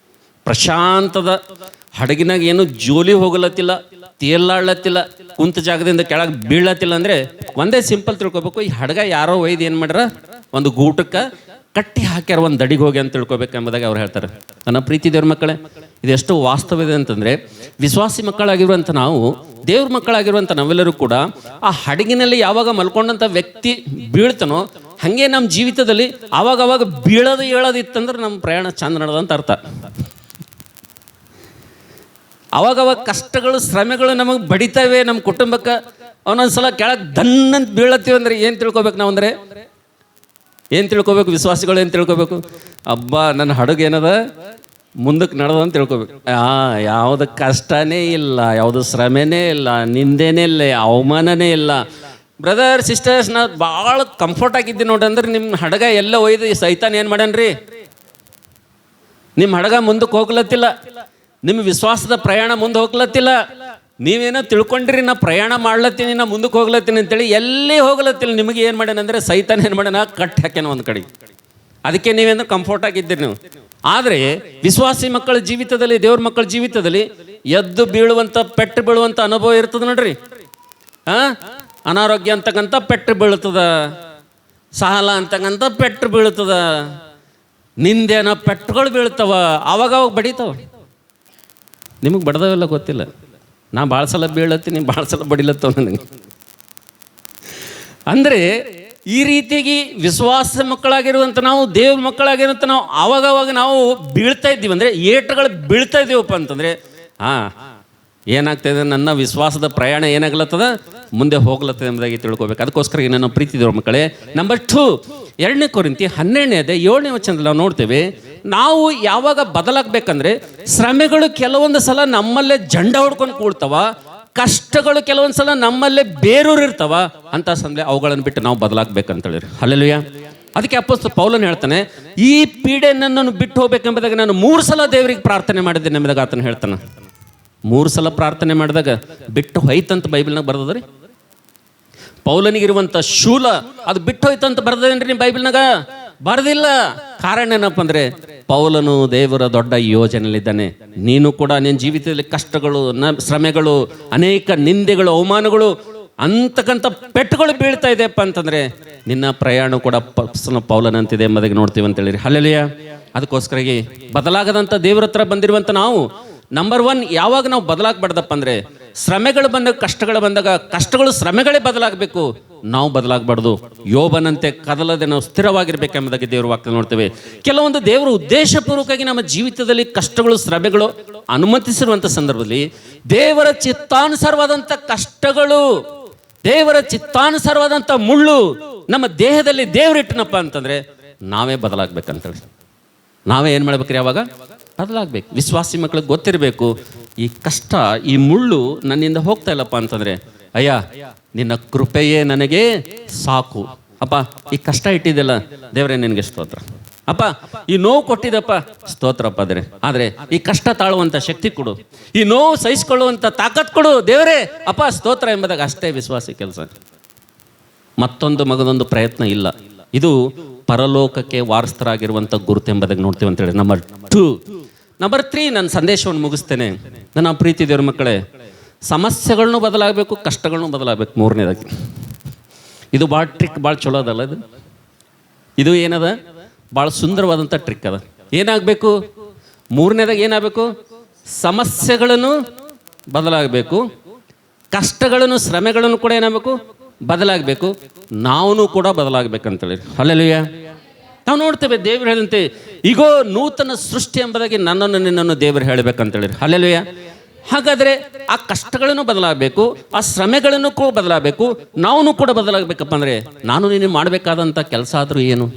ಪ್ರಶಾಂತದ ಹಡಗಿನಾಗ ಏನು ಜೋಲಿ ಹೋಗಲತ್ತಿಲ್ಲ, ತೇಲಾಡ್ಲತ್ತಿಲ್ಲ, ಕುಂತ ಜಾಗದಿಂದ ಕೆಳಗೆ ಬೀಳತ್ತಿಲ್ಲ ಅಂದರೆ ಒಂದೇ ಸಿಂಪಲ್ ತಿಳ್ಕೊಬೇಕು, ಈ ಹಡಗ ಯಾರೋ ಒಯ್ದು ಏನು ಮಾಡ್ಯಾರ ಒಂದು ಗೂಟಕ್ಕೆ ಕಟ್ಟಿ ಹಾಕ್ಯಾರ, ಒಂದು ದಡಿಗೆ ಹೋಗಿ ಅಂತ ತಿಳ್ಕೊಬೇಕೆಂಬುದಾಗಿ ಅವ್ರು ಹೇಳ್ತಾರೆ. ನನ್ನ ಪ್ರೀತಿ ದೇವ್ರ ಮಕ್ಕಳೇ, ಇದೆಷ್ಟು ವಾಸ್ತವಿದೆ ಅಂತಂದರೆ, ವಿಶ್ವಾಸಿ ಮಕ್ಕಳಾಗಿರುವಂಥ ನಾವು, ದೇವ್ರ ಮಕ್ಕಳಾಗಿರುವಂಥ ನಾವೆಲ್ಲರೂ ಕೂಡ ಆ ಹಡಗಿನಲ್ಲಿ ಯಾವಾಗ ಮಲ್ಕೊಂಡಂಥ ವ್ಯಕ್ತಿ ಬೀಳ್ತಾನೋ ಹಾಗೆ ನಮ್ಮ ಜೀವಿತದಲ್ಲಿ ಆವಾಗವಾಗ ಬೀಳೋದು ಹೇಳೋದಿತ್ತಂದ್ರೆ ನಮ್ಮ ಪ್ರಯಾಣ ಚಂದ ನಡೆದಂತ ಅರ್ಥ. ಅವಾಗವಾಗ ಕಷ್ಟಗಳು ಶ್ರಮೆಗಳು ನಮಗೆ ಬಡಿತಾವೆ ನಮ್ಮ ಕುಟುಂಬಕ್ಕೆ. ಅವನೊಂದ್ಸಲ ಕೆಳಗೆ ದನ್ನಂತ ಬೀಳತ್ತೀವಿ ಅಂದರೆ ಏನು ತಿಳ್ಕೊಬೇಕು ನಾವು, ಅಂದರೆ ಏನು ತಿಳ್ಕೊಬೇಕು, ವಿಶ್ವಾಸಿಗಳು ಏನು ತಿಳ್ಕೊಬೇಕು, ಅಬ್ಬಾ ನನ್ನ ಹಡಗು ಏನದ ಮುಂದಕ್ಕೆ ನಡೆದ ಅಂತ ತಿಳ್ಕೊಬೇಕು. ಯಾವುದು ಕಷ್ಟನೇ ಇಲ್ಲ, ಯಾವುದು ಶ್ರಮೆನೇ ಇಲ್ಲ, ನಿಂದೇನೇ ಇಲ್ಲ, ಅವಮಾನನೇ ಇಲ್ಲ. ಬ್ರದರ್ ಸಿಸ್ಟರ್ಸ್, ನಾ ಭಾಳ ಕಂಫರ್ಟ್ ಆಗಿದ್ದೀನಿ ನೋಡ್ರಿ ಅಂದ್ರೆ ನಿಮ್ಮ ಹಡಗ ಎಲ್ಲ ಒಯ್ದು ಸೈತಾನ್ ಏನು ಮಾಡ್ಯಾನ್ರಿ, ನಿಮ್ಮ ಹಡಗ ಮುಂದಕ್ಕೆ ಹೋಗ್ಲತ್ತಿಲ್ಲ, ನಿಮ್ಮ ವಿಶ್ವಾಸದ ಪ್ರಯಾಣ ಮುಂದೆ ಹೋಗ್ಲತ್ತಿಲ್ಲ. ನೀವೇನೋ ತಿಳ್ಕೊಂಡ್ರಿ ನಾ ಪ್ರಯಾಣ ಮಾಡ್ಲತ್ತೀನಿ, ನಾ ಮುಂದಕ್ಕೆ ಹೋಗ್ಲತ್ತೀನಿ ಅಂತೇಳಿ ಎಲ್ಲಿ ಹೋಗ್ಲತ್ತಿಲ್ಲ. ನಿಮಗೆ ಏನು ಮಾಡ್ಯಾನಂದರೆ ಸೈತಾನ್ ಏನು ಮಾಡ್ಯಾನ, ಕಟ್ಟಿ ಹಾಕ್ಯಾನ ಒಂದು ಕಡೆ. ಅದಕ್ಕೆ ನೀವೇನೋ ಕಂಫರ್ಟ್ ಆಗಿದ್ದೀರಿ ನೀವು. ಆದರೆ ವಿಶ್ವಾಸಿ ಮಕ್ಕಳ ಜೀವಿತದಲ್ಲಿ, ದೇವ್ರ ಮಕ್ಕಳ ಜೀವಿತದಲ್ಲಿ ಎದ್ದು ಬೀಳುವಂಥ, ಪೆಟ್ಟು ಬೀಳುವಂಥ ಅನುಭವ ಇರ್ತದೆ ನೋಡ್ರಿ. ಅನಾರೋಗ್ಯ ಅಂತಕ್ಕಂಥ ಪೆಟ್ಟು ಬೀಳ್ತದ, ಸಾಲ ಅಂತಕ್ಕಂಥ ಪೆಟ್ಟು ಬೀಳ್ತದ, ನಿಂದೇನ ಪೆಟ್ಟುಗಳು ಬೀಳ್ತವ, ಅವಾಗ ಬಡಿತಾವ. ನಿಮಗೆ ಬಡ್ದವೆಲ್ಲ ಗೊತ್ತಿಲ್ಲ. ನಾ ಭಾಳ ಸಲ ಬೀಳತ್ತೀನಿ, ಭಾಳ ಸಲ ಬಡಿಲತ್ತವ ನನಗೆ. ಅಂದರೆ ಈ ರೀತಿಯಾಗಿ ವಿಶ್ವಾಸ ಮಕ್ಕಳಾಗಿರುವಂಥ ನಾವು, ದೇವ್ರ ಮಕ್ಕಳಾಗಿರುವಂಥ ನಾವು ಆವಾಗವಾಗ ನಾವು ಬೀಳ್ತಾ ಇದ್ದೀವಿ. ಅಂದರೆ ಏಟುಗಳು ಬೀಳ್ತಾ ಇದ್ದೀವಪ್ಪ ಅಂತಂದರೆ ಏನಾಗ್ತಾಯಿದೆ, ನನ್ನ ವಿಶ್ವಾಸದ ಪ್ರಯಾಣ ಏನಾಗ್ಲತ್ತದ, ಮುಂದೆ ಹೋಗ್ಲತ್ತದ ಎಂಬುದಾಗಿ ತಿಳ್ಕೊಬೇಕು. ಅದಕ್ಕೋಸ್ಕರ ನನ್ನ ಪ್ರೀತಿ ದೇವ್ರ ಮಕ್ಕಳೇ, ನಂಬರ್ 2 2 ಕೊರಿಂಥಿ 12:7 ನಾವು ನೋಡ್ತೇವೆ. ನಾವು ಯಾವಾಗ ಬದಲಾಗಬೇಕಂದ್ರೆ, ಶ್ರಮೆಗಳು ಕೆಲವೊಂದು ಸಲ ನಮ್ಮಲ್ಲೇ ಜಂಡ ಹೊಡ್ಕೊಂಡು ಕೂಡ್ತಾವ, ಕಷ್ಟಗಳು ಕೆಲವೊಂದು ಸಲ ನಮ್ಮಲ್ಲೇ ಬೇರೂರು ಇರ್ತಾವ. ಅಂತ ಸಂದರ್ಭ ಅವುಗಳನ್ನು ಬಿಟ್ಟು ನಾವು ಬದಲಾಗಬೇಕಂತೇಳಿ. ಹಲ್ಲೆಲೂಯಾ. ಅದಕ್ಕೆ ಅಪೊಸ್ತಲ ಪೌಲನು ಹೇಳ್ತಾನೆ, ಈ ಪೀಡೆ ನನ್ನನ್ನು ಬಿಟ್ಟು ಹೋಗ್ಬೇಕೆಂಬುದಾಗಿ ನಾನು 3 ಸಲ ದೇವರಿಗೆ ಪ್ರಾರ್ಥನೆ ಮಾಡಿದ್ದೇನೆ ಎಂಬುದಾಗಿ ಆತನು ಹೇಳ್ತಾನೆ. 3 ಸಲ ಪ್ರಾರ್ಥನೆ ಮಾಡಿದಾಗ ಬಿಟ್ಟು ಹೋಯ್ತಂತ ಬೈಬಲ್ನಾಗ ಬರ್ದದ್ರಿ. ಪೌಲನಿಗಿರುವಂಥ ಶೂಲ ಅದು ಬಿಟ್ಟು ಹೋಯ್ತಂತ ಬರ್ದೇನ್ರಿ ನಿಮ್ಮ ಬೈಬಲ್ನಾಗ? ಬರೆದಿಲ್ಲ. ಕಾರಣ ಏನಪ್ಪ ಅಂದರೆ, ಪೌಲನು ದೇವರ ದೊಡ್ಡ ಯೋಜನೆಯಲ್ಲಿದ್ದಾನೆ. ನೀನು ಕೂಡ ನಿನ್ನ ಜೀವಿತದಲ್ಲಿ ಕಷ್ಟಗಳು, ಶ್ರಮೆಗಳು, ಅನೇಕ ನಿಂದೆಗಳು, ಅವಮಾನಗಳು ಅಂತಕ್ಕಂಥ ಪೆಟ್ಟುಗಳು ಬೀಳ್ತಾ ಇದೆಯಪ್ಪ ಅಂತಂದರೆ ನಿನ್ನ ಪ್ರಯಾಣ ಕೂಡ ಪೌಲನಂತಿದೆ ಎಂಬುದಾಗಿ ನೋಡ್ತೀವಿ ಅಂತೇಳಿ. ಹಲ್ಲೆಲೂಯಾ. ಅದಕ್ಕೋಸ್ಕರಾಗಿ ಬದಲಾಗದಂಥ ದೇವರ ಹತ್ರ ಬಂದಿರುವಂಥ ನಾವು ನಂಬರ್ 1 ಯಾವಾಗ ನಾವು ಬದಲಾಗಬಾರ್ದಪ್ಪ ಅಂದರೆ, ಶ್ರಮೆಗಳು ಬಂದಾಗ, ಕಷ್ಟಗಳು ಬಂದಾಗ, ಕಷ್ಟಗಳು ಶ್ರಮೆಗಳೇ ಬದಲಾಗಬೇಕು, ನಾವು ಬದಲಾಗಬಾರ್ದು. ಯೋಬನಂತೆ ಕದಲದೆ ನಾವು ಸ್ಥಿರವಾಗಿರ್ಬೇಕೆಂಬುದಾಗಿ ದೇವರ ವಾಕ್ಯ ನೋಡ್ತೇವೆ. ಕೆಲವೊಂದು ದೇವರು ಉದ್ದೇಶಪೂರ್ವಕವಾಗಿ ನಮ್ಮ ಜೀವಿತದಲ್ಲಿ ಕಷ್ಟಗಳು, ಶ್ರಮೆಗಳು ಅನುಮತಿಸಿರುವಂಥ ಸಂದರ್ಭದಲ್ಲಿ ದೇವರ ಚಿತ್ತಾನುಸಾರವಾದಂಥ ಕಷ್ಟಗಳು, ದೇವರ ಚಿತ್ತಾನುಸಾರವಾದಂಥ ಮುಳ್ಳು ನಮ್ಮ ದೇಹದಲ್ಲಿ ದೇವರಿಟ್ಟನಪ್ಪ ಅಂತಂದರೆ ನಾವೇ ಬದಲಾಗಬೇಕಂತೇಳಿ. ನಾವೇ ಏನು ಮಾಡ್ಬೇಕ್ರಿ? ಯಾವಾಗ ಬದಲಾಗಬೇಕು. ವಿಶ್ವಾಸಿ ಮಕ್ಕಳಿಗೆ ಗೊತ್ತಿರಬೇಕು, ಈ ಕಷ್ಟ, ಈ ಮುಳ್ಳು ನನ್ನಿಂದ ಹೋಗ್ತಾ ಇಲ್ಲಪ್ಪ ಅಂತಂದರೆ, ಅಯ್ಯ ನಿನ್ನ ಕೃಪೆಯೇ ನನಗೆ ಸಾಕು. ಅಪ್ಪ ಈ ಕಷ್ಟ ಇಟ್ಟಿದ್ದೆಲ್ಲ ದೇವರೇ ನಿನಗೆ ಸ್ತೋತ್ರ. ಅಪ್ಪ ಈ ನೋವು ಕೊಟ್ಟಿದ್ದಪ್ಪ ಸ್ತೋತ್ರಪ್ಪ. ಆದರೆ ಈ ಕಷ್ಟ ತಾಳುವಂಥ ಶಕ್ತಿ ಕೊಡು, ಈ ನೋವು ಸಹಿಸಿಕೊಳ್ಳುವಂಥ ತಾಕತ್ ಕೊಡು ದೇವರೇ, ಅಪ್ಪ ಸ್ತೋತ್ರ ಎಂಬುದಾಗ ಅಷ್ಟೇ ವಿಶ್ವಾಸಿ ಕೆಲಸ. ಮತ್ತೊಂದು ಮಗದೊಂದು ಪ್ರಯತ್ನ ಇಲ್ಲ. ಇದು ಪರಲೋಕಕ್ಕೆ ವಾರಸ್ಥರಾಗಿರುವಂಥ ಗುರುತು ಎಂಬುದಾಗಿ ನೋಡ್ತೀವಿ ಅಂತೇಳಿ. ನಂಬರ್ 2 ನಂಬರ್ 3, ನನ್ನ ಸಂದೇಶವನ್ನು ಮುಗಿಸ್ತೇನೆ. ನನ್ನ ಪ್ರೀತಿ ದೇವ್ರ ಮಕ್ಕಳೇ, ಸಮಸ್ಯೆಗಳನ್ನು ಬದಲಾಗಬೇಕು, ಕಷ್ಟಗಳನ್ನು ಬದಲಾಗಬೇಕು. 3ನೇದಾಗಿ ಇದು ಭಾಳ ಟ್ರಿಕ್, ಭಾಳ ಚಲೋ ಅದಲ್ಲ ಇದು ಏನದ, ಭಾಳ ಸುಂದರವಾದಂಥ ಟ್ರಿಕ್ ಅದ. ಏನಾಗಬೇಕು 3ನೇದಾಗಿ? ಏನಾಗಬೇಕು? ಸಮಸ್ಯೆಗಳನ್ನು ಬದಲಾಗಬೇಕು, ಕಷ್ಟಗಳನ್ನು ಶ್ರಮೆಗಳನ್ನು ಕೂಡ ಏನಾಗಬೇಕು? ಬದಲಾಗಬೇಕು. ನಾವು ಕೂಡ ಬದಲಾಗಬೇಕಂತೇಳಿ. ಹಲ್ಲೆಲೂಯಾ. ನಾವು ನೋಡ್ತೇವೆ ದೇವರು ಹೇಳಿದಂತೆ, ಈಗೋ ನೂತನ ಸೃಷ್ಟಿ ಎಂಬುದಾಗಿ ನನ್ನನ್ನು ನಿನ್ನನ್ನು ದೇವರು ಹೇಳಬೇಕಂತೇಳಿ. ಹಲ್ಲೆಲೂಯಾ. ಹಾಗಾದರೆ ಆ ಕಷ್ಟಗಳನ್ನು ಬದಲಾಗಬೇಕು, ಆ ಶ್ರಮೆಗಳನ್ನು ಕೂಡ ಬದಲಾಗಬೇಕು, ನಾವು ಕೂಡ ಬದಲಾಗಬೇಕಪ್ಪ ಅಂದರೆ ನಾನು ನೀನು ಮಾಡಬೇಕಾದಂಥ ಕೆಲಸ ಆದರೂ ಏನು,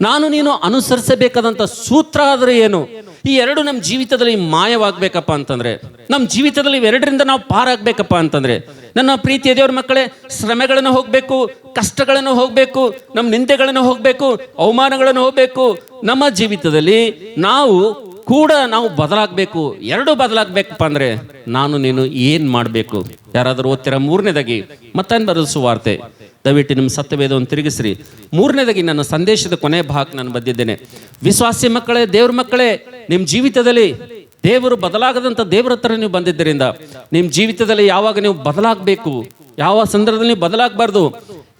ನಾನು ನೀನು ಅನುಸರಿಸಬೇಕಾದಂಥ ಸೂತ್ರ ಆದರೂ ಏನು, ಈ ಎರಡು ನಮ್ಮ ಜೀವಿತದಲ್ಲಿ ಮಾಯವಾಗಬೇಕಪ್ಪ ಅಂತಂದರೆ, ನಮ್ಮ ಜೀವಿತದಲ್ಲಿ ಇವೆರಡರಿಂದ ನಾವು ಪಾರಾಗಬೇಕಪ್ಪ ಅಂತಂದರೆ, ನನ್ನ ಪ್ರೀತಿಯ ದೇವ್ರ ಮಕ್ಕಳೇ, ಶ್ರಮೆಗಳನ್ನು ಹೋಗಬೇಕು, ಕಷ್ಟಗಳನ್ನು ಹೋಗಬೇಕು, ನಮ್ಮ ನಿಂದೆಗಳನ್ನು ಹೋಗಬೇಕು, ಅವಮಾನಗಳನ್ನು ಹೋಗಬೇಕು. ನಮ್ಮ ಜೀವಿತದಲ್ಲಿ ನಾವು ಬದಲಾಗಬೇಕು. ಎರಡು ಬದಲಾಗಬೇಕಪ್ಪ ಅಂದರೆ ನಾನು ನೀನು ಏನು ಮಾಡಬೇಕು? ಯಾರಾದರೂ ಓದ್ತೀರಾ? 3ನೇದಾಗಿ ಮತ್ತಾಯನ ಬರೆದ ಸುವಾರ್ತೆ, ದಯವಿಟ್ಟು ನಿಮ್ಮ ಸತ್ಯವೇದವನ್ನು ತಿರುಗಿಸ್ರಿ. 3ನೇದಾಗಿ ನನ್ನ ಸಂದೇಶದ ಕೊನೆ ಭಾಗ ನಾನು ಬಂದಿದ್ದೇನೆ. ವಿಶ್ವಾಸಿ ಮಕ್ಕಳೇ, ದೇವ್ರ ಮಕ್ಕಳೇ, ನಿಮ್ಮ ಜೀವಿತದಲ್ಲಿ ದೇವರು ಬದಲಾಗದಂಥ ದೇವರ ಹತ್ರ ನೀವು ಬಂದಿದ್ದರಿಂದ ನಿಮ್ಮ ಜೀವಿತದಲ್ಲಿ ಯಾವಾಗ ನೀವು ಬದಲಾಗಬೇಕು, ಯಾವ ಸಂದರ್ಭದಲ್ಲಿ ನೀವು ಬದಲಾಗಬಾರ್ದು,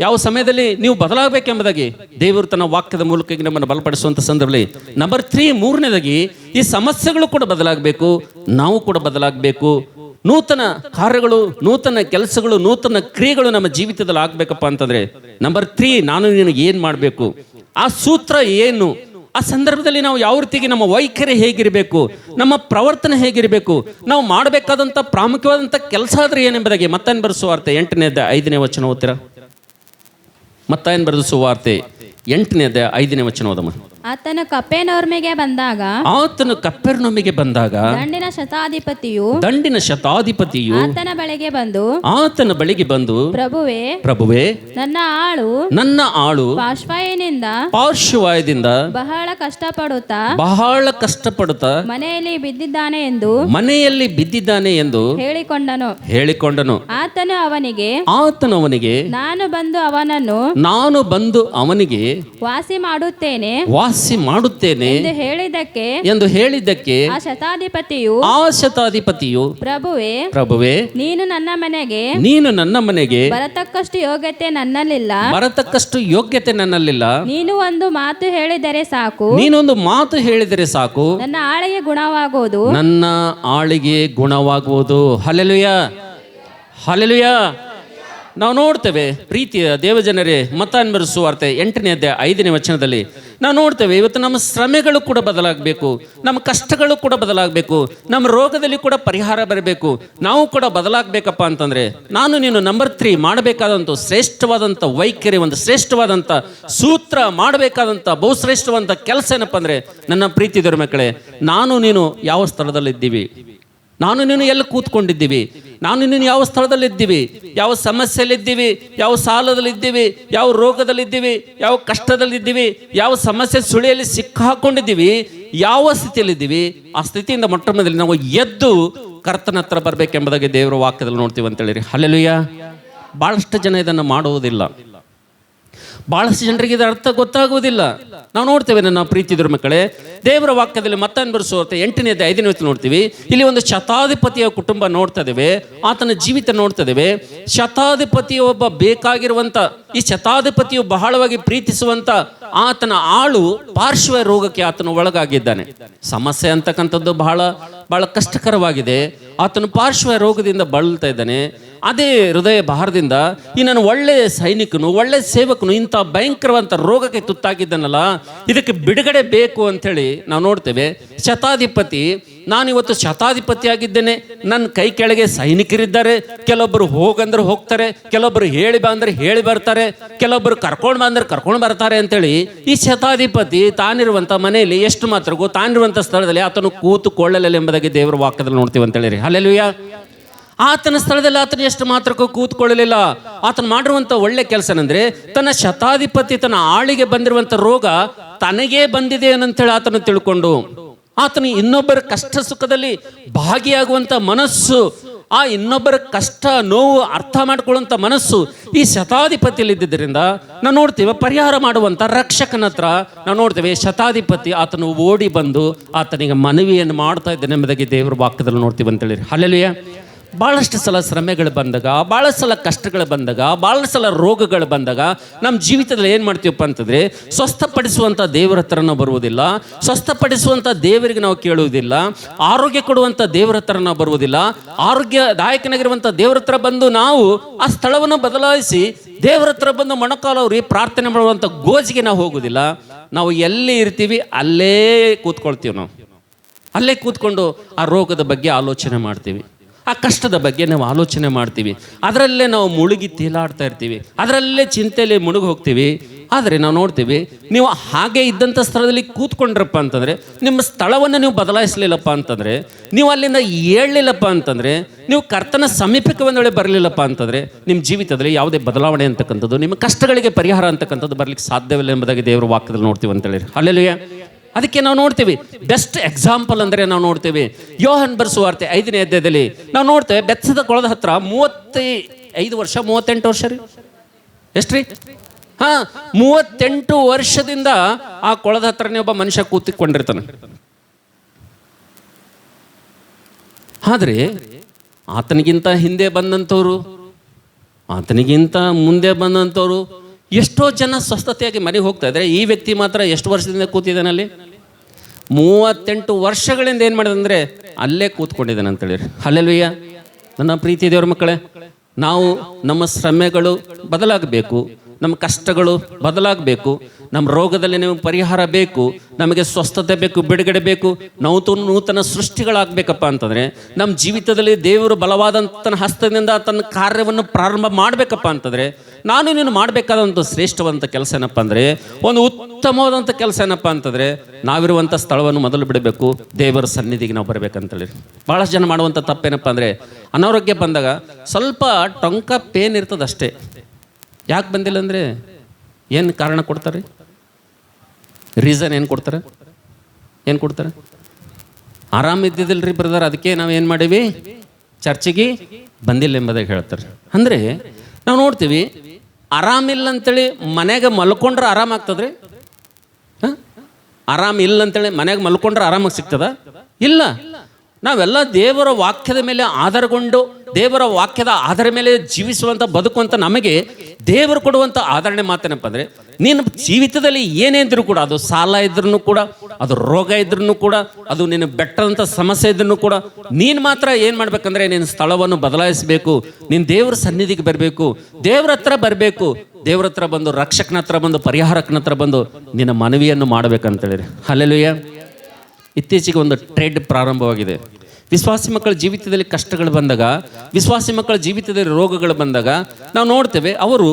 ಯಾವ ಸಮಯದಲ್ಲಿ ನೀವು ಬದಲಾಗಬೇಕೆಂಬುದಾಗಿ ದೇವರು ತನ್ನ ವಾಕ್ಯದ ಮೂಲಕ ನಮ್ಮನ್ನು ಬಲಪಡಿಸುವಂಥ ಸಂದರ್ಭದಲ್ಲಿ ನಂಬರ್ 3, 3ನೇದಾಗಿ ಈ ಸಮಸ್ಯೆಗಳು ಕೂಡ ಬದಲಾಗಬೇಕು, ನಾವು ಕೂಡ ಬದಲಾಗಬೇಕು. ನೂತನ ಕಾರ್ಯಗಳು, ನೂತನ ಕೆಲಸಗಳು, ನೂತನ ಕ್ರಿಯೆಗಳು ನಮ್ಮ ಜೀವಿತದಲ್ಲಿ ಆಗ್ಬೇಕಪ್ಪ ಅಂತಂದ್ರೆ ನಂಬರ್ 3, ನಾನು ನಿನಗೆ ಏನು ಮಾಡಬೇಕು, ಆ ಸೂತ್ರ ಏನು, ಆ ಸಂದರ್ಭದಲ್ಲಿ ನಾವು ಯಾವ ರೀತಿಗೆ ನಮ್ಮ ವೈಖರಿ ಹೇಗಿರಬೇಕು, ನಮ್ಮ ಪ್ರವರ್ತನೆ ಹೇಗಿರಬೇಕು, ನಾವು ಮಾಡಬೇಕಾದಂಥ ಪ್ರಾಮುಖ್ಯವಾದಂಥ ಕೆಲಸ ಆದರೆ ಏನೆಂಬುದಾಗಿ ಮತ್ತಾಯನ ಬರೆದ ಸುವಾರ್ತೆ 8ನೇ ಅಧ್ಯಾಯ 5ನೇ ವಚನ ಓದ್ತೀರಾ? ಮತ್ತಾಯನ ಬರೆದ ಸುವಾರ್ತೆ 8ನೇ ಅಧ್ಯಾಯ 5ನೇ ವಚನ ಓದಮ್ಮ. ಆತನು ಕಪೆರ್ನೌಮಿಗೆ ಬಂದಾಗ ದಂಡಿನ ಶತಾಧಿಪತಿಯು ಆತನ ಬಳಿಗೆ ಬಂದು ಪ್ರಭುವೇ ನನ್ನ ಆಳು ಪಾರ್ಶ್ವವಾಯದಿಂದ ಬಹಳ ಕಷ್ಟಪಡುತ್ತಾ ಮನೆಯಲ್ಲಿ ಬಿದ್ದಿದ್ದಾನೆ ಎಂದು ಹೇಳಿಕೊಂಡನು. ಆತನು ಅವನಿಗೆ ನಾನು ಬಂದು ಅವನಿಗೆ ವಾಸಿ ಮಾಡುತ್ತೇನೆ ಎಂದು ಹೇಳಿದ್ದಕ್ಕೆ ಆ ಶತಾಧಿಪತಿಯು ಪ್ರಭುವೇ ನೀನು ನನ್ನ ಮನೆಗೆ ಬರತಕ್ಕಷ್ಟು ಯೋಗ್ಯತೆ ನನ್ನಲ್ಲಿಲ್ಲ. ನೀನು ಒಂದು ಮಾತು ಹೇಳಿದರೆ ಸಾಕು ನನ್ನ ಆಳಿಗೆ ಗುಣವಾಗುವುದು. Hallelujah, hallelujah. ನಾವು ನೋಡ್ತೇವೆ ಪ್ರೀತಿಯ ದೇವಜನರೇ, ಮತ್ತಾಯನ ಬರೆದ ಸುವಾರ್ತೆ 8ನೇ ಅಧ್ಯಾಯ 5ನೇ ವಚನದಲ್ಲಿ ನಾವು ನೋಡ್ತೇವೆ, ಇವತ್ತು ನಮ್ಮ ಶ್ರಮೆಗಳು ಕೂಡ ಬದಲಾಗಬೇಕು, ನಮ್ಮ ಕಷ್ಟಗಳು ಕೂಡ ಬದಲಾಗಬೇಕು, ನಮ್ಮ ರೋಗದಲ್ಲಿ ಕೂಡ ಪರಿಹಾರ ಬರಬೇಕು, ನಾವು ಕೂಡ ಬದಲಾಗಬೇಕಪ್ಪ ಅಂತಂದ್ರೆ ನಾನು ನೀನು ನಂಬರ್ 3 ಮಾಡಬೇಕಾದಂಥ ಶ್ರೇಷ್ಠವಾದಂಥ ವೈಖರಿ, ಒಂದು ಶ್ರೇಷ್ಠವಾದಂಥ ಸೂತ್ರ, ಮಾಡಬೇಕಾದಂಥ ಬಹುಶ್ರೇಷ್ಠವಾದಂಥ ಕೆಲಸ ಏನಪ್ಪ ಅಂದರೆ ನನ್ನ ಪ್ರೀತಿ ದೇವರ ಮಕ್ಕಳೇ, ನಾನು ನೀನು ಯಾವ ಸ್ಥಳದಲ್ಲಿದ್ದೀವಿ, ನಾನು ನೀನು ಎಲ್ಲಿ ಕೂತ್ಕೊಂಡಿದ್ದೀವಿ, ನಾನು ನೀನು ಯಾವ ಸ್ಥಳದಲ್ಲಿದ್ದೀವಿ, ಯಾವ ಸಮಸ್ಯೆಯಲ್ಲಿದ್ದೀವಿ, ಯಾವ ಸಾಲದಲ್ಲಿದ್ದೀವಿ, ಯಾವ ರೋಗದಲ್ಲಿದ್ದೀವಿ, ಯಾವ ಕಷ್ಟದಲ್ಲಿದ್ದೀವಿ, ಯಾವ ಸಮಸ್ಯೆ ಸುಳಿಯಲ್ಲಿ ಸಿಕ್ಕಾಕೊಂಡಿದ್ದೀವಿ, ಯಾವ ಸ್ಥಿತಿಯಲ್ಲಿದ್ದೀವಿ, ಆ ಸ್ಥಿತಿಯಿಂದ ಮೊಟ್ಟ ಮೊದಲು ನಾವು ಎದ್ದು ಕರ್ತನ ಹತ್ರ ಬರಬೇಕೆಂಬುದಾಗಿ ದೇವರ ವಾಕ್ಯದಲ್ಲಿ ನೋಡ್ತೀವಿ ಅಂತ ಹೇಳಿರಿ. ಹಲ್ಲೆಲೂಯಾ. ಭಾಳಷ್ಟು ಜನ ಇದನ್ನು ಮಾಡುವುದಿಲ್ಲ, ಬಹಳಷ್ಟು ಜನರಿಗೆ ಇದರ ಅರ್ಥ ಗೊತ್ತಾಗುವುದಿಲ್ಲ. ನಾವು ನೋಡ್ತೇವೆ ನನ್ನ ಪ್ರೀತಿ ದೇವರ ಮಕ್ಕಳೇ, ದೇವರ ವಾಕ್ಯದಲ್ಲಿ ಮತ್ತಾಯನ ಬರೆದ ಸುವಾರ್ತೆ 8ನೇ ಅಧ್ಯಾಯ 5ನೇ ವಚನ ನೋಡ್ತೀವಿ. ಇಲ್ಲಿ ಒಂದು ಶತಾಧಿಪತಿಯ ಕುಟುಂಬ ನೋಡ್ತಾ ಇದ್ದೇವೆ, ಆತನ ಜೀವಿತ ನೋಡ್ತಾ ಇದ್ದೇವೆ. ಶತಾಧಿಪತಿಯ ಒಬ್ಬ ಬೇಕಾಗಿರುವಂತ, ಈ ಶತಾಧಿಪತಿಯು ಬಹಳವಾಗಿ ಪ್ರೀತಿಸುವಂತ ಆತನ ಆಳು ಪಾರ್ಶ್ವ ರೋಗಕ್ಕೆ ಆತನು ಒಳಗಾಗಿದ್ದಾನೆ. ಸಮಸ್ಯೆ ಅಂತಕ್ಕಂಥದ್ದು ಬಹಳ ಬಹಳ ಕಷ್ಟಕರವಾಗಿದೆ. ಆತನು ಪಾರ್ಶ್ವ ರೋಗದಿಂದ ಬಳಲ್ತಾ ಇದ್ದಾನೆ. ಅದೇ ಹೃದಯ ಭಾರದಿಂದ ಈ ನಾನು ಒಳ್ಳೆ ಸೈನಿಕನು, ಒಳ್ಳೆ ಸೇವಕನು ಇಂಥ ಭಯಂಕರವಂತ ರೋಗಕ್ಕೆ ತುತ್ತಾಗಿದ್ದಾನಲ್ಲ, ಇದಕ್ಕೆ ಬಿಡುಗಡೆ ಬೇಕು ಅಂಥೇಳಿ ನಾವು ನೋಡ್ತೇವೆ. ಶತಾಧಿಪತಿ, ನಾನಿವತ್ತು ಶತಾಧಿಪತಿ ಆಗಿದ್ದೇನೆ, ನನ್ನ ಕೈ ಕೆಳಗೆ ಸೈನಿಕರಿದ್ದಾರೆ. ಕೆಲವೊಬ್ಬರು ಹೋಗಂದ್ರೆ ಹೋಗ್ತಾರೆ, ಕೆಲವೊಬ್ಬರು ಹೇಳಿ ಬಾ ಅಂದ್ರೆ ಹೇಳಿ ಬರ್ತಾರೆ, ಕೆಲವೊಬ್ಬರು ಕರ್ಕೊಂಡು ಬಾ ಅಂದ್ರೆ ಕರ್ಕೊಂಡು ಬರ್ತಾರೆ ಅಂತೇಳಿ ಈ ಶತಾಧಿಪತಿ ತಾನಿರುವಂಥ ಮನೆಯಲ್ಲಿ ಎಷ್ಟು ಮಾತ್ರಗೂ ತಾನಿರುವಂಥ ಸ್ಥಳದಲ್ಲಿ ಆತನು ಕೂತುಕೊಳ್ಳಲಿಲ್ಲ ಎಂಬುದಾಗಿ ದೇವರ ವಾಕ್ಯದಲ್ಲಿ ನೋಡ್ತೀವಿ ಅಂತೇಳಿ. ಹಲ್ಲೆಲೂಯಾ. ಆತನ ಸ್ಥಳದಲ್ಲಿ ಆತನು ಎಷ್ಟು ಮಾತ್ರಕ್ಕೂ ಕೂತ್ಕೊಳ್ಳಲಿಲ್ಲ. ಆತನು ಮಾಡಿರುವಂಥ ಒಳ್ಳೆ ಕೆಲಸನಂದ್ರೆ ತನ್ನ ಶತಾಧಿಪತಿ, ತನ್ನ ಆಳಿಗೆ ಬಂದಿರುವಂಥ ರೋಗ ತನಗೇ ಬಂದಿದೆ ಅಂತೇಳಿ ಆತನು ತಿಳ್ಕೊಂಡು ಆತನು ಇನ್ನೊಬ್ಬರ ಕಷ್ಟ ಸುಖದಲ್ಲಿ ಭಾಗಿಯಾಗುವಂಥ ಮನಸ್ಸು ಆ ಇನ್ನೊಬ್ಬರ ಕಷ್ಟ ನೋವು ಅರ್ಥ ಮಾಡ್ಕೊಳ್ಳುವಂಥ ಮನಸ್ಸು ಈ ಶತಾಧಿಪತಿಯಲ್ಲಿ ಇದ್ದಿದ್ದರಿಂದ ನಾವು ನೋಡ್ತೀವಿ ಪರಿಹಾರ ಮಾಡುವಂಥ ರಕ್ಷಕನ ಹತ್ರ ನಾವು ನೋಡ್ತೇವೆ. ಶತಾಧಿಪತಿ ಆತನು ಓಡಿ ಬಂದು ಆತನಿಗೆ ಮನವಿಯನ್ನು ಮಾಡ್ತಾ ಇದ್ದಾನೆ ಎಂಬುದಾಗಿ ದೇವರ ವಾಕ್ಯದಲ್ಲಿ ನೋಡ್ತೀವಿ ಅಂತೇಳಿ. ಹಲ್ಲೆಲೂಯಾ. ಭಾಳಷ್ಟು ಸಲ ಶ್ರಮೆಗಳು ಬಂದಾಗ, ಭಾಳ ಸಲ ಕಷ್ಟಗಳು ಬಂದಾಗ, ಭಾಳ ಸಲ ರೋಗಗಳು ಬಂದಾಗ ನಮ್ಮ ಜೀವಿತದಲ್ಲಿ ಏನು ಮಾಡ್ತೀವಪ್ಪ ಅಂತಂದರೆ, ಸ್ವಸ್ಥಪಡಿಸುವಂಥ ದೇವರ ಹತ್ರ ನಾವು ಬರುವುದಿಲ್ಲ, ಸ್ವಸ್ಥಪಡಿಸುವಂಥ ದೇವರಿಗೆ ನಾವು ಕೇಳುವುದಿಲ್ಲ, ಆರೋಗ್ಯ ಕೊಡುವಂಥ ದೇವರ ಹತ್ರ ನಾವು ಬರುವುದಿಲ್ಲ, ಆರೋಗ್ಯದಾಯಕನಾಗಿರುವಂಥ ದೇವರ ಹತ್ರ ಬಂದು ನಾವು ಆ ಸ್ಥಳವನ್ನು ಬದಲಾಯಿಸಿ ದೇವರ ಹತ್ರ ಬಂದು ಮೊಣಕಾಲವ್ರಿ ಪ್ರಾರ್ಥನೆ ಮಾಡುವಂಥ ಗೋಜಿಗೆ ನಾವು ಹೋಗುವುದಿಲ್ಲ. ನಾವು ಎಲ್ಲಿ ಇರ್ತೀವಿ ಅಲ್ಲೇ ಕೂತ್ಕೊಳ್ತೀವಿ. ನಾವು ಅಲ್ಲೇ ಕೂತ್ಕೊಂಡು ಆ ರೋಗದ ಬಗ್ಗೆ ಆಲೋಚನೆ ಮಾಡ್ತೀವಿ, ಆ ಕಷ್ಟದ ಬಗ್ಗೆ ನಾವು ಆಲೋಚನೆ ಮಾಡ್ತೀವಿ, ಅದರಲ್ಲೇ ನಾವು ಮುಳುಗಿ ತೇಲಾಡ್ತಾ ಇರ್ತೀವಿ, ಅದರಲ್ಲೇ ಚಿಂತೆಯಲ್ಲಿ ಮುಳುಗಿ ಹೋಗ್ತೀವಿ. ಆದರೆ ನಾವು ನೋಡ್ತೀವಿ, ನೀವು ಹಾಗೆ ಇದ್ದಂಥ ಸ್ಥಳದಲ್ಲಿ ಕೂತ್ಕೊಂಡ್ರಪ್ಪ ಅಂತಂದರೆ, ನಿಮ್ಮ ಸ್ಥಳವನ್ನು ನೀವು ಬದಲಾಯಿಸಲಿಲ್ಲಪ್ಪ ಅಂತಂದರೆ, ನೀವು ಅಲ್ಲಿಂದ ಏಳಲಿಲ್ಲಪ್ಪ ಅಂತಂದರೆ, ನೀವು ಕರ್ತನ ಸಮೀಪಕ್ಕೆ ಒಂದು ವೇಳೆ ಬರಲಿಲ್ಲಪ್ಪ ಅಂತಂದರೆ, ನಿಮ್ಮ ಜೀವಿತದಲ್ಲಿ ಯಾವುದೇ ಬದಲಾವಣೆ ಅಂತಕ್ಕಂಥದ್ದು, ನಿಮ್ಮ ಕಷ್ಟಗಳಿಗೆ ಪರಿಹಾರ ಅಂತಕ್ಕಂಥದ್ದು ಬರಲಿಕ್ಕೆ ಸಾಧ್ಯವಿಲ್ಲ ಎಂಬುದಾಗಿ ದೇವರ ವಾಕ್ಯದಲ್ಲಿ ನೋಡ್ತೀವಿ ಅಂತೇಳಿ. ಹಲ್ಲೆಲೂಯಾ. ಅದಕ್ಕೆ ನಾವು ನೋಡ್ತೀವಿ, ಬೆಸ್ಟ್ ಎಕ್ಸಾಂಪಲ್ ಅಂದರೆ ನಾವು ನೋಡ್ತೀವಿ ಯೋಹನ್ ಬರೆಸುವಾರ್ತೆ 5ನೇ ಅಧ್ಯಾಯದಲ್ಲಿ ನಾವು ನೋಡ್ತೇವೆ. ಬೆತ್ಸದ ಕೊಳದ ಹತ್ರ 38 ವರ್ಷ ರೀ, ಎಷ್ಟ್ರಿ? 38 ವರ್ಷದಿಂದ ಆ ಕೊಳದ ಹತ್ರನೇ ಒಬ್ಬ ಮನುಷ್ಯ ಕೂತಿಕೊಂಡಿರ್ತಾನೆ. ಆದರೆ ಆತನಿಗಿಂತ ಹಿಂದೆ ಬಂದಂಥವ್ರು, ಆತನಿಗಿಂತ ಮುಂದೆ ಬಂದಂಥವ್ರು ಎಷ್ಟೋ ಜನ ಸ್ವಸ್ಥತೆಯಾಗಿ ಮನೆಗೆ ಹೋಗ್ತಾ ಇದ್ದಾರೆ. ಈ ವ್ಯಕ್ತಿ ಮಾತ್ರ ಎಷ್ಟು ವರ್ಷದಿಂದ ಕೂತಿದ್ದಾನಲ್ಲಿ? 38 ವರ್ಷಗಳಿಂದ ಏನು ಮಾಡಿದಂದರೆ ಅಲ್ಲೇ ಕೂತ್ಕೊಂಡಿದ್ದಾನೆ ಅಂತೇಳಿ. ಹಲ್ಲೆಲೂಯಾ. ನನ್ನ ಪ್ರೀತಿ ದೇವರ ಮಕ್ಕಳೇ, ನಾವು ನಮ್ಮ ಶ್ರಮೆಗಳು ಬದಲಾಗಬೇಕು, ನಮ್ಮ ಕಷ್ಟಗಳು ಬದಲಾಗಬೇಕು, ನಮ್ಮ ರೋಗದಲ್ಲಿ ನಮಗೆ ಪರಿಹಾರ ಬೇಕು, ನಮಗೆ ಸ್ವಸ್ಥತೆ ಬೇಕು, ಬಿಡುಗಡೆ ಬೇಕು, ನೂತನ ಸೃಷ್ಟಿಗಳಾಗಬೇಕಪ್ಪ ಅಂತಂದರೆ ನಮ್ಮ ಜೀವಿತದಲ್ಲಿ ದೇವರು ಬಲವಾದಂಥ ಹಸ್ತದಿಂದ ತನ್ನ ಕಾರ್ಯವನ್ನು ಪ್ರಾರಂಭ ಮಾಡಬೇಕಪ್ಪ ಅಂತಂದರೆ, ನಾನು ನೀನು ಮಾಡಬೇಕಾದಂಥ ಶ್ರೇಷ್ಠವಾದಂಥ ಕೆಲಸ ಏನಪ್ಪ ಅಂದರೆ, ಒಂದು ಉತ್ತಮವಾದಂಥ ಕೆಲಸ ಏನಪ್ಪ ಅಂತಂದರೆ, ನಾವಿರುವಂಥ ಸ್ಥಳವನ್ನು ಮೊದಲು ಬಿಡಬೇಕು, ದೇವರ ಸನ್ನಿಧಿಗೆ ನಾವು ಬರಬೇಕಂತೇಳಿ. ಭಾಳಷ್ಟು ಜನ ಮಾಡುವಂಥ ತಪ್ಪೇನಪ್ಪ ಅಂದರೆ, ಅನಾರೋಗ್ಯ ಬಂದಾಗ ಸ್ವಲ್ಪ ಟೊಂಕ ಪೇನ್ ಇರ್ತದೆ ಅಷ್ಟೇ. ಯಾಕೆ ಬಂದಿಲ್ಲ ಅಂದರೆ ಏನು ಕಾರಣ ಕೊಡ್ತಾರೆ? ರೀಸನ್ ಏನು ಕೊಡ್ತಾರೆ? ಆರಾಮಿದ್ದಿದ್ದಿಲ್ರಿ ಬ್ರದರ್, ಅದಕ್ಕೆ ನಾವು ಏನು ಮಾಡೀವಿ, ಚರ್ಚಿಗೆ ಬಂದಿಲ್ಲ ಎಂಬುದಾಗಿ ಹೇಳ್ತಾರೆ. ಅಂದರೆ ನಾವು ನೋಡ್ತೀವಿ, ಆರಾಮಿಲ್ಲ ಅಂತೇಳಿ ಮನೆಗೆ ಮಲ್ಕೊಂಡ್ರೆ ಆರಾಮಾಗ್ತದ್ರಿ? ಆರಾಮಿಲ್ಲ ಅಂತೇಳಿ ಮನೆಗೆ ಮಲ್ಕೊಂಡ್ರೆ ಆರಾಮಾಗಿ ಸಿಗ್ತದ? ಇಲ್ಲ. ನಾವೆಲ್ಲ ದೇವರ ವಾಕ್ಯದ ಮೇಲೆ ಆಧಾರಗೊಂಡು, ದೇವರ ವಾಕ್ಯದ ಆಧಾರ ಮೇಲೆ ಜೀವಿಸುವಂಥ ಬದುಕುವಂಥ ನಮಗೆ ದೇವರು ಕೊಡುವಂಥ ಆಧರಣೆ ಮಾತೇನಪ್ಪ ಅಂದರೆ, ನಿನ್ನ ಜೀವಿತದಲ್ಲಿ ಏನೇಂದ್ರೂ ಕೂಡ, ಅದು ಸಾಲ ಇದ್ರೂ ಕೂಡ, ಅದು ರೋಗ ಇದ್ರೂ ಕೂಡ, ಅದು ನಿನ್ನ ಬೆಟ್ಟದಂಥ ಸಮಸ್ಯೆ ಇದ್ರೂ ಕೂಡ, ನೀನು ಮಾತ್ರ ಏನು ಮಾಡ್ಬೇಕಂದ್ರೆ ನಿನ್ನ ಸ್ಥಳವನ್ನು ಬದಲಾಯಿಸಬೇಕು, ನೀನು ದೇವರ ಸನ್ನಿಧಿಗೆ ಬರಬೇಕು, ದೇವ್ರ ಹತ್ರ ಬರಬೇಕು, ದೇವ್ರ ಹತ್ರ ಬಂದು ರಕ್ಷಕನ ಹತ್ರ ಬಂದು ಪರಿಹಾರಕನ ಹತ್ರ ಬಂದು ನಿನ್ನ ಮನವಿಯನ್ನು ಮಾಡಬೇಕಂತೇಳಿ. ಹಲ್ಲೆಲೂಯಾ. ಇತ್ತೀಚೆಗೆ ಒಂದು ಟ್ರೆಂಡ್ ಪ್ರಾರಂಭವಾಗಿದೆ. ವಿಶ್ವಾಸಿ ಮಕ್ಕಳ ಜೀವಿತದಲ್ಲಿ ಕಷ್ಟಗಳು ಬಂದಾಗ, ವಿಶ್ವಾಸಿ ಮಕ್ಕಳ ಜೀವಿತದಲ್ಲಿ ರೋಗಗಳು ಬಂದಾಗ ನಾವು ನೋಡ್ತೇವೆ, ಅವರು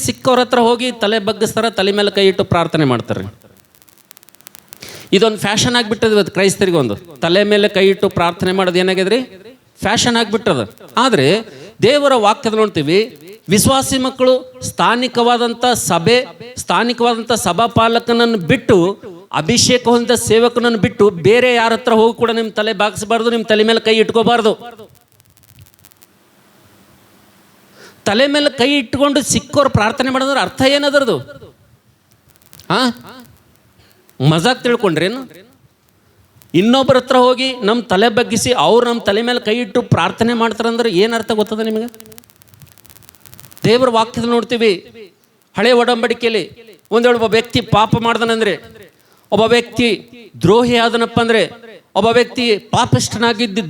ಸಿಕ್ಕವ್ರ ಹತ್ರ ಹೋಗಿ ತಲೆ ಬಗ್ಗಿಸ್ತಾರೆ, ತಲೆ ಮೇಲೆ ಕೈ ಇಟ್ಟು ಪ್ರಾರ್ಥನೆ ಮಾಡ್ತಾರೆ. ಇದೊಂದು ಫ್ಯಾಷನ್ ಆಗಿಬಿಟ್ಟದ ಇವತ್ತು ಕ್ರೈಸ್ತರಿಗೆ. ಒಂದು ತಲೆ ಮೇಲೆ ಕೈ ಇಟ್ಟು ಪ್ರಾರ್ಥನೆ ಮಾಡೋದು ಏನಾಗಿದ್ರಿ, ಫ್ಯಾಷನ್ ಆಗಿಬಿಟ್ಟದ. ಆದರೆ ದೇವರ ವಾಕ್ಯದ ನೋಡ್ತೀವಿ, ವಿಶ್ವಾಸಿ ಮಕ್ಕಳು ಸ್ಥಾನಿಕವಾದಂಥ ಸ್ಥಾನಿಕವಾದಂಥ ಸಭಾಪಾಲಕನನ್ನು ಬಿಟ್ಟು, ಅಭಿಷೇಕ ಹೊಂದಿದ ಸೇವಕನನ್ನು ಬಿಟ್ಟು ಬೇರೆ ಯಾರ ಹತ್ರ ಹೋಗಿ ಕೂಡ ನಿಮ್ಮ ತಲೆ ಬಾಗಿಸಬಾರ್ದು, ನಿಮ್ಮ ತಲೆ ಮೇಲೆ ಕೈ ಇಟ್ಕೋಬಾರ್ದು. ತಲೆ ಮೇಲೆ ಕೈ ಇಟ್ಕೊಂಡು ಸಿಕ್ಕೋರು ಪ್ರಾರ್ಥನೆ ಮಾಡಿದ್ರೆ ಅರ್ಥ ಏನದರದು? ಮಜಾಕ್ ತಿಳ್ಕೊಂಡ್ರೇನು? ಇನ್ನೊಬ್ಬರ ಹತ್ರ ಹೋಗಿ ನಮ್ಮ ತಲೆ ಬಗ್ಗಿಸಿ ಅವ್ರು ನಮ್ಮ ತಲೆ ಮೇಲೆ ಕೈ ಇಟ್ಟು ಪ್ರಾರ್ಥನೆ ಮಾಡ್ತಾರಂದ್ರೆ ಏನು ಅರ್ಥ ಗೊತ್ತದ ನಿಮಗೆ? ದೇವರ ವಾಕ್ಯದಲ್ಲಿ ನೋಡ್ತೀವಿ, ಹಳೆ ಒಡಂಬಡಿಕೆಯಲ್ಲಿ ಒಂದು ವೇಳೆ ಒಬ್ಬ ವ್ಯಕ್ತಿ ಪಾಪ ಮಾಡ್ದನಂದ್ರೆ, ಒಬ್ಬ ವ್ಯಕ್ತಿ ದ್ರೋಹಿ ಆದನಪ್ಪ ಅಂದರೆ, ಒಬ್ಬ ವ್ಯಕ್ತಿ ಪಾಪಿಷ್ಠನಾಗಿದ್ದು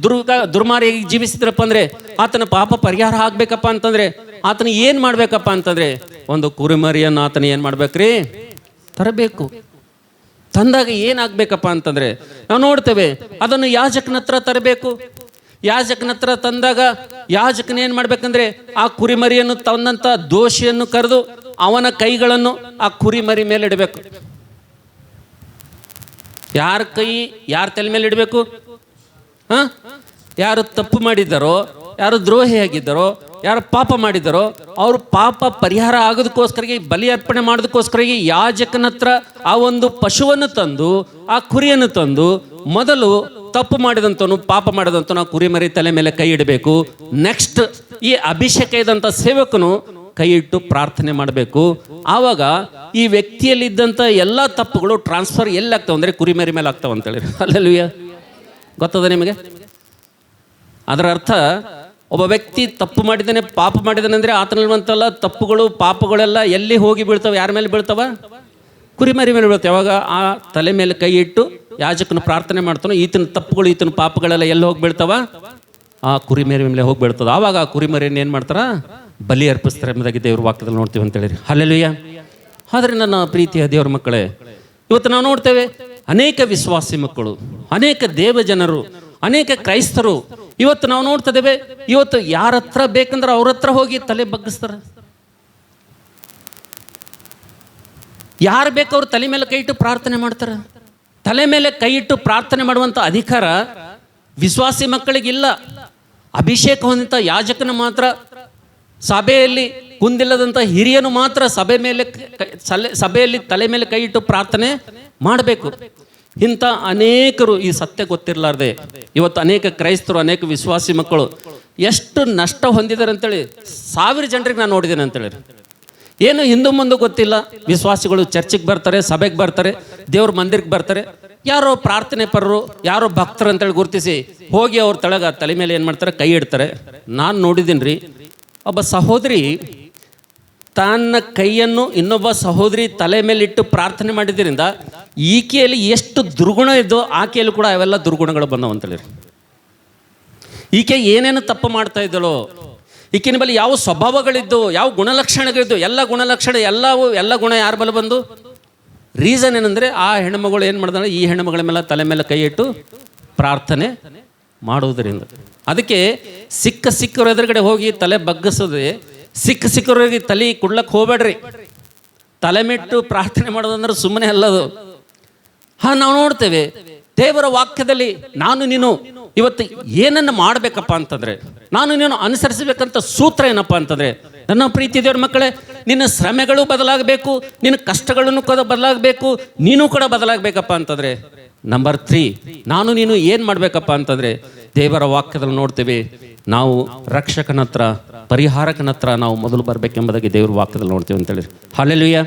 ದುರ್ಮಾರ್ಗಿಯಾಗಿ ಜೀವಿಸಿದ್ರಪ್ಪ ಅಂದರೆ, ಆತನ ಪಾಪ ಪರಿಹಾರ ಆಗಬೇಕಪ್ಪ ಅಂತಂದರೆ ಆತನ ಏನು ಮಾಡಬೇಕಪ್ಪ ಅಂತಂದರೆ, ಒಂದು ಕುರಿಮರಿಯನ್ನು ಆತನ ಏನು ಮಾಡ್ಬೇಕ್ರಿ, ತರಬೇಕು. ತಂದಾಗ ಏನಾಗಬೇಕಪ್ಪ ಅಂತಂದರೆ ನಾವು ನೋಡ್ತೇವೆ, ಅದನ್ನು ಯಾಜಕನ ಹತ್ರ ತರಬೇಕು. ಯಾಜಕನ ಹತ್ರ ತಂದಾಗ ಯಾಜಕನ ಏನು ಮಾಡ್ಬೇಕಂದ್ರೆ, ಆ ಕುರಿಮರಿಯನ್ನು ತಂದಂಥ ದೋಷಿಯನ್ನು ಕರೆದು ಅವನ ಕೈಗಳನ್ನು ಆ ಕುರಿಮರಿ ಮೇಲೆ ಇಡಬೇಕು. ಯಾರ ಕೈ ಯಾರ ತಲೆ ಮೇಲೆ ಇಡಬೇಕು? ಯಾರು ತಪ್ಪು ಮಾಡಿದ್ದಾರೋ, ಯಾರು ದ್ರೋಹಿಯಾಗಿದ್ದಾರೋ, ಯಾರು ಪಾಪ ಮಾಡಿದ್ದಾರೋ ಅವರು ಪಾಪ ಪರಿಹಾರ ಆಗೋದಕ್ಕೋಸ್ಕರ, ಬಲಿ ಅರ್ಪಣೆ ಮಾಡೋದಕ್ಕೋಸ್ಕರ ಯಾಜಕನ ಹತ್ರ ಆ ಒಂದು ಪಶುವನ್ನು ತಂದು, ಆ ಕುರಿಯನ್ನು ತಂದು ಮೊದಲು ತಪ್ಪು ಮಾಡಿದಂತನು, ಪಾಪ ಮಾಡಿದಂತನು ಕುರಿಮರಿ ತಲೆ ಮೇಲೆ ಕೈ ಇಡಬೇಕು. ನೆಕ್ಸ್ಟ್ ಈ ಅಭಿಷೇಕ ಇದ್ದಂಥ ಸೇವಕನು ಕೈ ಇಟ್ಟು ಪ್ರಾರ್ಥನೆ ಮಾಡಬೇಕು. ಆವಾಗ ಈ ವ್ಯಕ್ತಿಯಲ್ಲಿದ್ದಂಥ ಎಲ್ಲ ತಪ್ಪುಗಳು ಟ್ರಾನ್ಸ್ಫರ್ ಎಲ್ಲಿ ಆಗ್ತಾವೆ ಅಂದರೆ ಕುರಿಮರಿ ಮೇಲೆ ಆಗ್ತಾವೆ ಅಂತೇಳಿ. ಹಲ್ಲೆಲೂಯಾ. ಗೊತ್ತದ ನಿಮಗೆ? ಅದರ ಅರ್ಥ ಒಬ್ಬ ವ್ಯಕ್ತಿ ತಪ್ಪು ಮಾಡಿದ್ದಾನೆ, ಪಾಪ ಮಾಡಿದ್ದಾನೆ ಅಂದರೆ ಆತನಲ್ಲಿರುವಂತೆಲ್ಲ ತಪ್ಪುಗಳು ಪಾಪಗಳೆಲ್ಲ ಎಲ್ಲಿ ಹೋಗಿ ಬೀಳ್ತವೆ? ಯಾರ ಮೇಲೆ ಬೀಳ್ತವ? ಕುರಿಮರಿ ಮೇಲೆ ಬೀಳ್ತವೆ. ಯಾವಾಗ ಆ ತಲೆ ಮೇಲೆ ಕೈ ಇಟ್ಟು ಯಾಜಕನು ಪ್ರಾರ್ಥನೆ ಮಾಡ್ತಾನೋ, ಈತನ ತಪ್ಪುಗಳು, ಈತನ ಪಾಪಗಳೆಲ್ಲ ಎಲ್ಲಿ ಹೋಗಿ ಬೀಳ್ತವ? ಆ ಕುರಿಮರಿ ಮೇಲೆ ಹೋಗಿ ಬೀಳ್ತದೆ. ಆವಾಗ ಆ ಕುರಿಮರಿಯನ್ನು ಏನು ಮಾಡ್ತಾರ? ಬಲಿ ಅರ್ಪಿಸ್ತಾರೆ ಎಂಬುದಾಗಿ ದೇವ್ರ ವಾಕ್ಯದಲ್ಲಿ ನೋಡ್ತೀವಿ ಅಂತೇಳಿ. ಹಲ್ಲೆಲೂಯಾ. ಆದರೆ ನನ್ನ ಪ್ರೀತಿಯ ದೇವ್ರ ಮಕ್ಕಳೇ, ಇವತ್ತು ನಾವು ನೋಡ್ತೇವೆ ಅನೇಕ ವಿಶ್ವಾಸಿ ಮಕ್ಕಳು, ಅನೇಕ ದೇವ ಜನರು, ಅನೇಕ ಕ್ರೈಸ್ತರು ಇವತ್ತು ನಾವು ನೋಡ್ತಿದ್ದೇವೆ, ಇವತ್ತು ಯಾರ ಹತ್ರ ಬೇಕಂದ್ರೆ ಅವ್ರ ಹತ್ರ ಹೋಗಿ ತಲೆ ಬಗ್ಗಿಸ್ತಾರೆ. ಯಾರು ಬೇಕು ಅವ್ರು ತಲೆ ಮೇಲೆ ಕೈ ಇಟ್ಟು ಪ್ರಾರ್ಥನೆ ಮಾಡ್ತಾರೆ. ತಲೆ ಮೇಲೆ ಕೈ ಇಟ್ಟು ಪ್ರಾರ್ಥನೆ ಮಾಡುವಂಥ ಅಧಿಕಾರ ವಿಶ್ವಾಸಿ ಮಕ್ಕಳಿಗಿಲ್ಲ. ಅಭಿಷೇಕ ಹೊಂದಿದ ಯಾಜಕನ ಮಾತ್ರ, ಸಭೆಯಲ್ಲಿ ಕುಂದಿಲ್ಲದಂಥ ಹಿರಿಯನು ಮಾತ್ರ ಸಭೆಯಲ್ಲಿ ತಲೆ ಮೇಲೆ ಕೈ ಇಟ್ಟು ಪ್ರಾರ್ಥನೆ ಮಾಡಬೇಕು. ಇಂಥ ಅನೇಕರು ಈ ಸತ್ಯ ಗೊತ್ತಿರಲಾರ್ದೆ ಇವತ್ತು ಅನೇಕ ಕ್ರೈಸ್ತರು, ಅನೇಕ ವಿಶ್ವಾಸಿ ಮಕ್ಕಳು ಎಷ್ಟು ನಷ್ಟ ಹೊಂದಿದ್ದಾರೆ ಅಂತೇಳಿ 1000 ಜನರಿಗೆ ನಾನು ನೋಡಿದ್ದೇನೆ ಅಂತೇಳಿ. ಏನು ಹಿಂದೂ ಮುಂದೆ ಗೊತ್ತಿಲ್ಲ. ವಿಶ್ವಾಸಿಗಳು ಚರ್ಚಿಗೆ ಬರ್ತಾರೆ, ಸಭೆಗೆ ಬರ್ತಾರೆ, ದೇವ್ರ ಮಂದಿರಕ್ಕೆ ಬರ್ತಾರೆ, ಯಾರೋ ಪ್ರಾರ್ಥನೆ ಪರರು, ಯಾರೋ ಭಕ್ತರು ಅಂತೇಳಿ ಗುರುತಿಸಿ ಹೋಗಿ ಅವ್ರ ತಲೆ ಮೇಲೆ ಏನು ಮಾಡ್ತಾರೆ? ಕೈ ಇಡ್ತಾರೆ. ನಾನು ನೋಡಿದ್ದೀನಿ ರೀ, ಒಬ್ಬ ಸಹೋದರಿ ತನ್ನ ಕೈಯನ್ನು ಇನ್ನೊಬ್ಬ ಸಹೋದರಿ ತಲೆ ಮೇಲೆ ಇಟ್ಟು ಪ್ರಾರ್ಥನೆ ಮಾಡಿದ್ರಿಂದ ಈಕೆಯಲ್ಲಿ ಎಷ್ಟು ದುರ್ಗುಣ ಇದ್ದೋ ಆಕೆಯಲ್ಲಿ ಕೂಡ ಅವೆಲ್ಲ ದುರ್ಗುಣಗಳು ಬಂದವಂತೇಳಿ. ಈಕೆ ಏನೇನು ತಪ್ಪು ಮಾಡ್ತಾ ಇದ್ದಳೋ, ಈಕಿನ ಬಳಿ ಯಾವ ಸ್ವಭಾವಗಳಿದ್ದು, ಯಾವ ಗುಣಲಕ್ಷಣಗಳಿದ್ದು, ಎಲ್ಲ ಗುಣಲಕ್ಷಣ ಎಲ್ಲ ಗುಣ ಯಾರ ಬಲ ಬಂದು? ರೀಸನ್ ಏನಂದರೆ ಆ ಹೆಣ್ಮಗಳು ಏನು ಮಾಡಿದಾಳೆ? ಈ ಹೆಣ್ಮಗಳ ಮೇಲೆ ತಲೆ ಮೇಲೆ ಕೈ ಇಟ್ಟು ಪ್ರಾರ್ಥನೆ ಮಾಡುವುದರಿಂದ. ಅದಕ್ಕೆ ಸಿಕ್ಕರ ಎದುರುಗಡೆ ಹೋಗಿ ತಲೆ ಬಗ್ಗಿಸೋದೆ, ಸಿಕ್ಕರಿಗೆ ತಲೆ ಕುಡ್ಲಕ್ಕೆ ಹೋಗ್ಬೇಡ್ರಿ. ತಲೆ ಮೆಟ್ಟು ಪ್ರಾರ್ಥನೆ ಮಾಡೋದಂದ್ರೆ ಸುಮ್ಮನೆ ಅಲ್ಲದು. ನಾವು ನೋಡ್ತೇವೆ ದೇವರ ವಾಕ್ಯದಲ್ಲಿ ನಾನು ನೀನು ಇವತ್ತು ಏನನ್ನು ಮಾಡಬೇಕಪ್ಪ ಅಂತಂದರೆ, ನಾನು ನೀನು ಅನುಸರಿಸಬೇಕಂತ ಸೂತ್ರ ಏನಪ್ಪ ಅಂತಂದರೆ, ನನ್ನ ಪ್ರೀತಿ ದೇವ್ರ ಮಕ್ಕಳೇ, ನಿನ್ನ ಶ್ರಮೆಗಳು ಬದಲಾಗಬೇಕು, ನಿನ್ನ ಕಷ್ಟಗಳನ್ನು ಕೂಡ ಬದಲಾಗಬೇಕು, ನೀನು ಕೂಡ ಬದಲಾಗಬೇಕಪ್ಪ ಅಂತಂದರೆ, ನಂಬರ್ 3 ನಾನು ನೀನು ಏನು ಮಾಡಬೇಕಪ್ಪ ಅಂತಂದರೆ, ದೇವರ ವಾಕ್ಯದಲ್ಲಿ ನೋಡ್ತೇವೆ ನಾವು ರಕ್ಷಕನ ಹತ್ರ, ಪರಿಹಾರಕನ ಹತ್ರ ನಾವು ಮೊದಲು ಬರಬೇಕೆಂಬುದಾಗಿ ದೇವ್ರ ವಾಕ್ಯದಲ್ಲಿ ನೋಡ್ತೇವೆ ಅಂತೇಳಿ. ಹಲ್ಲೆಲೂಯಾ.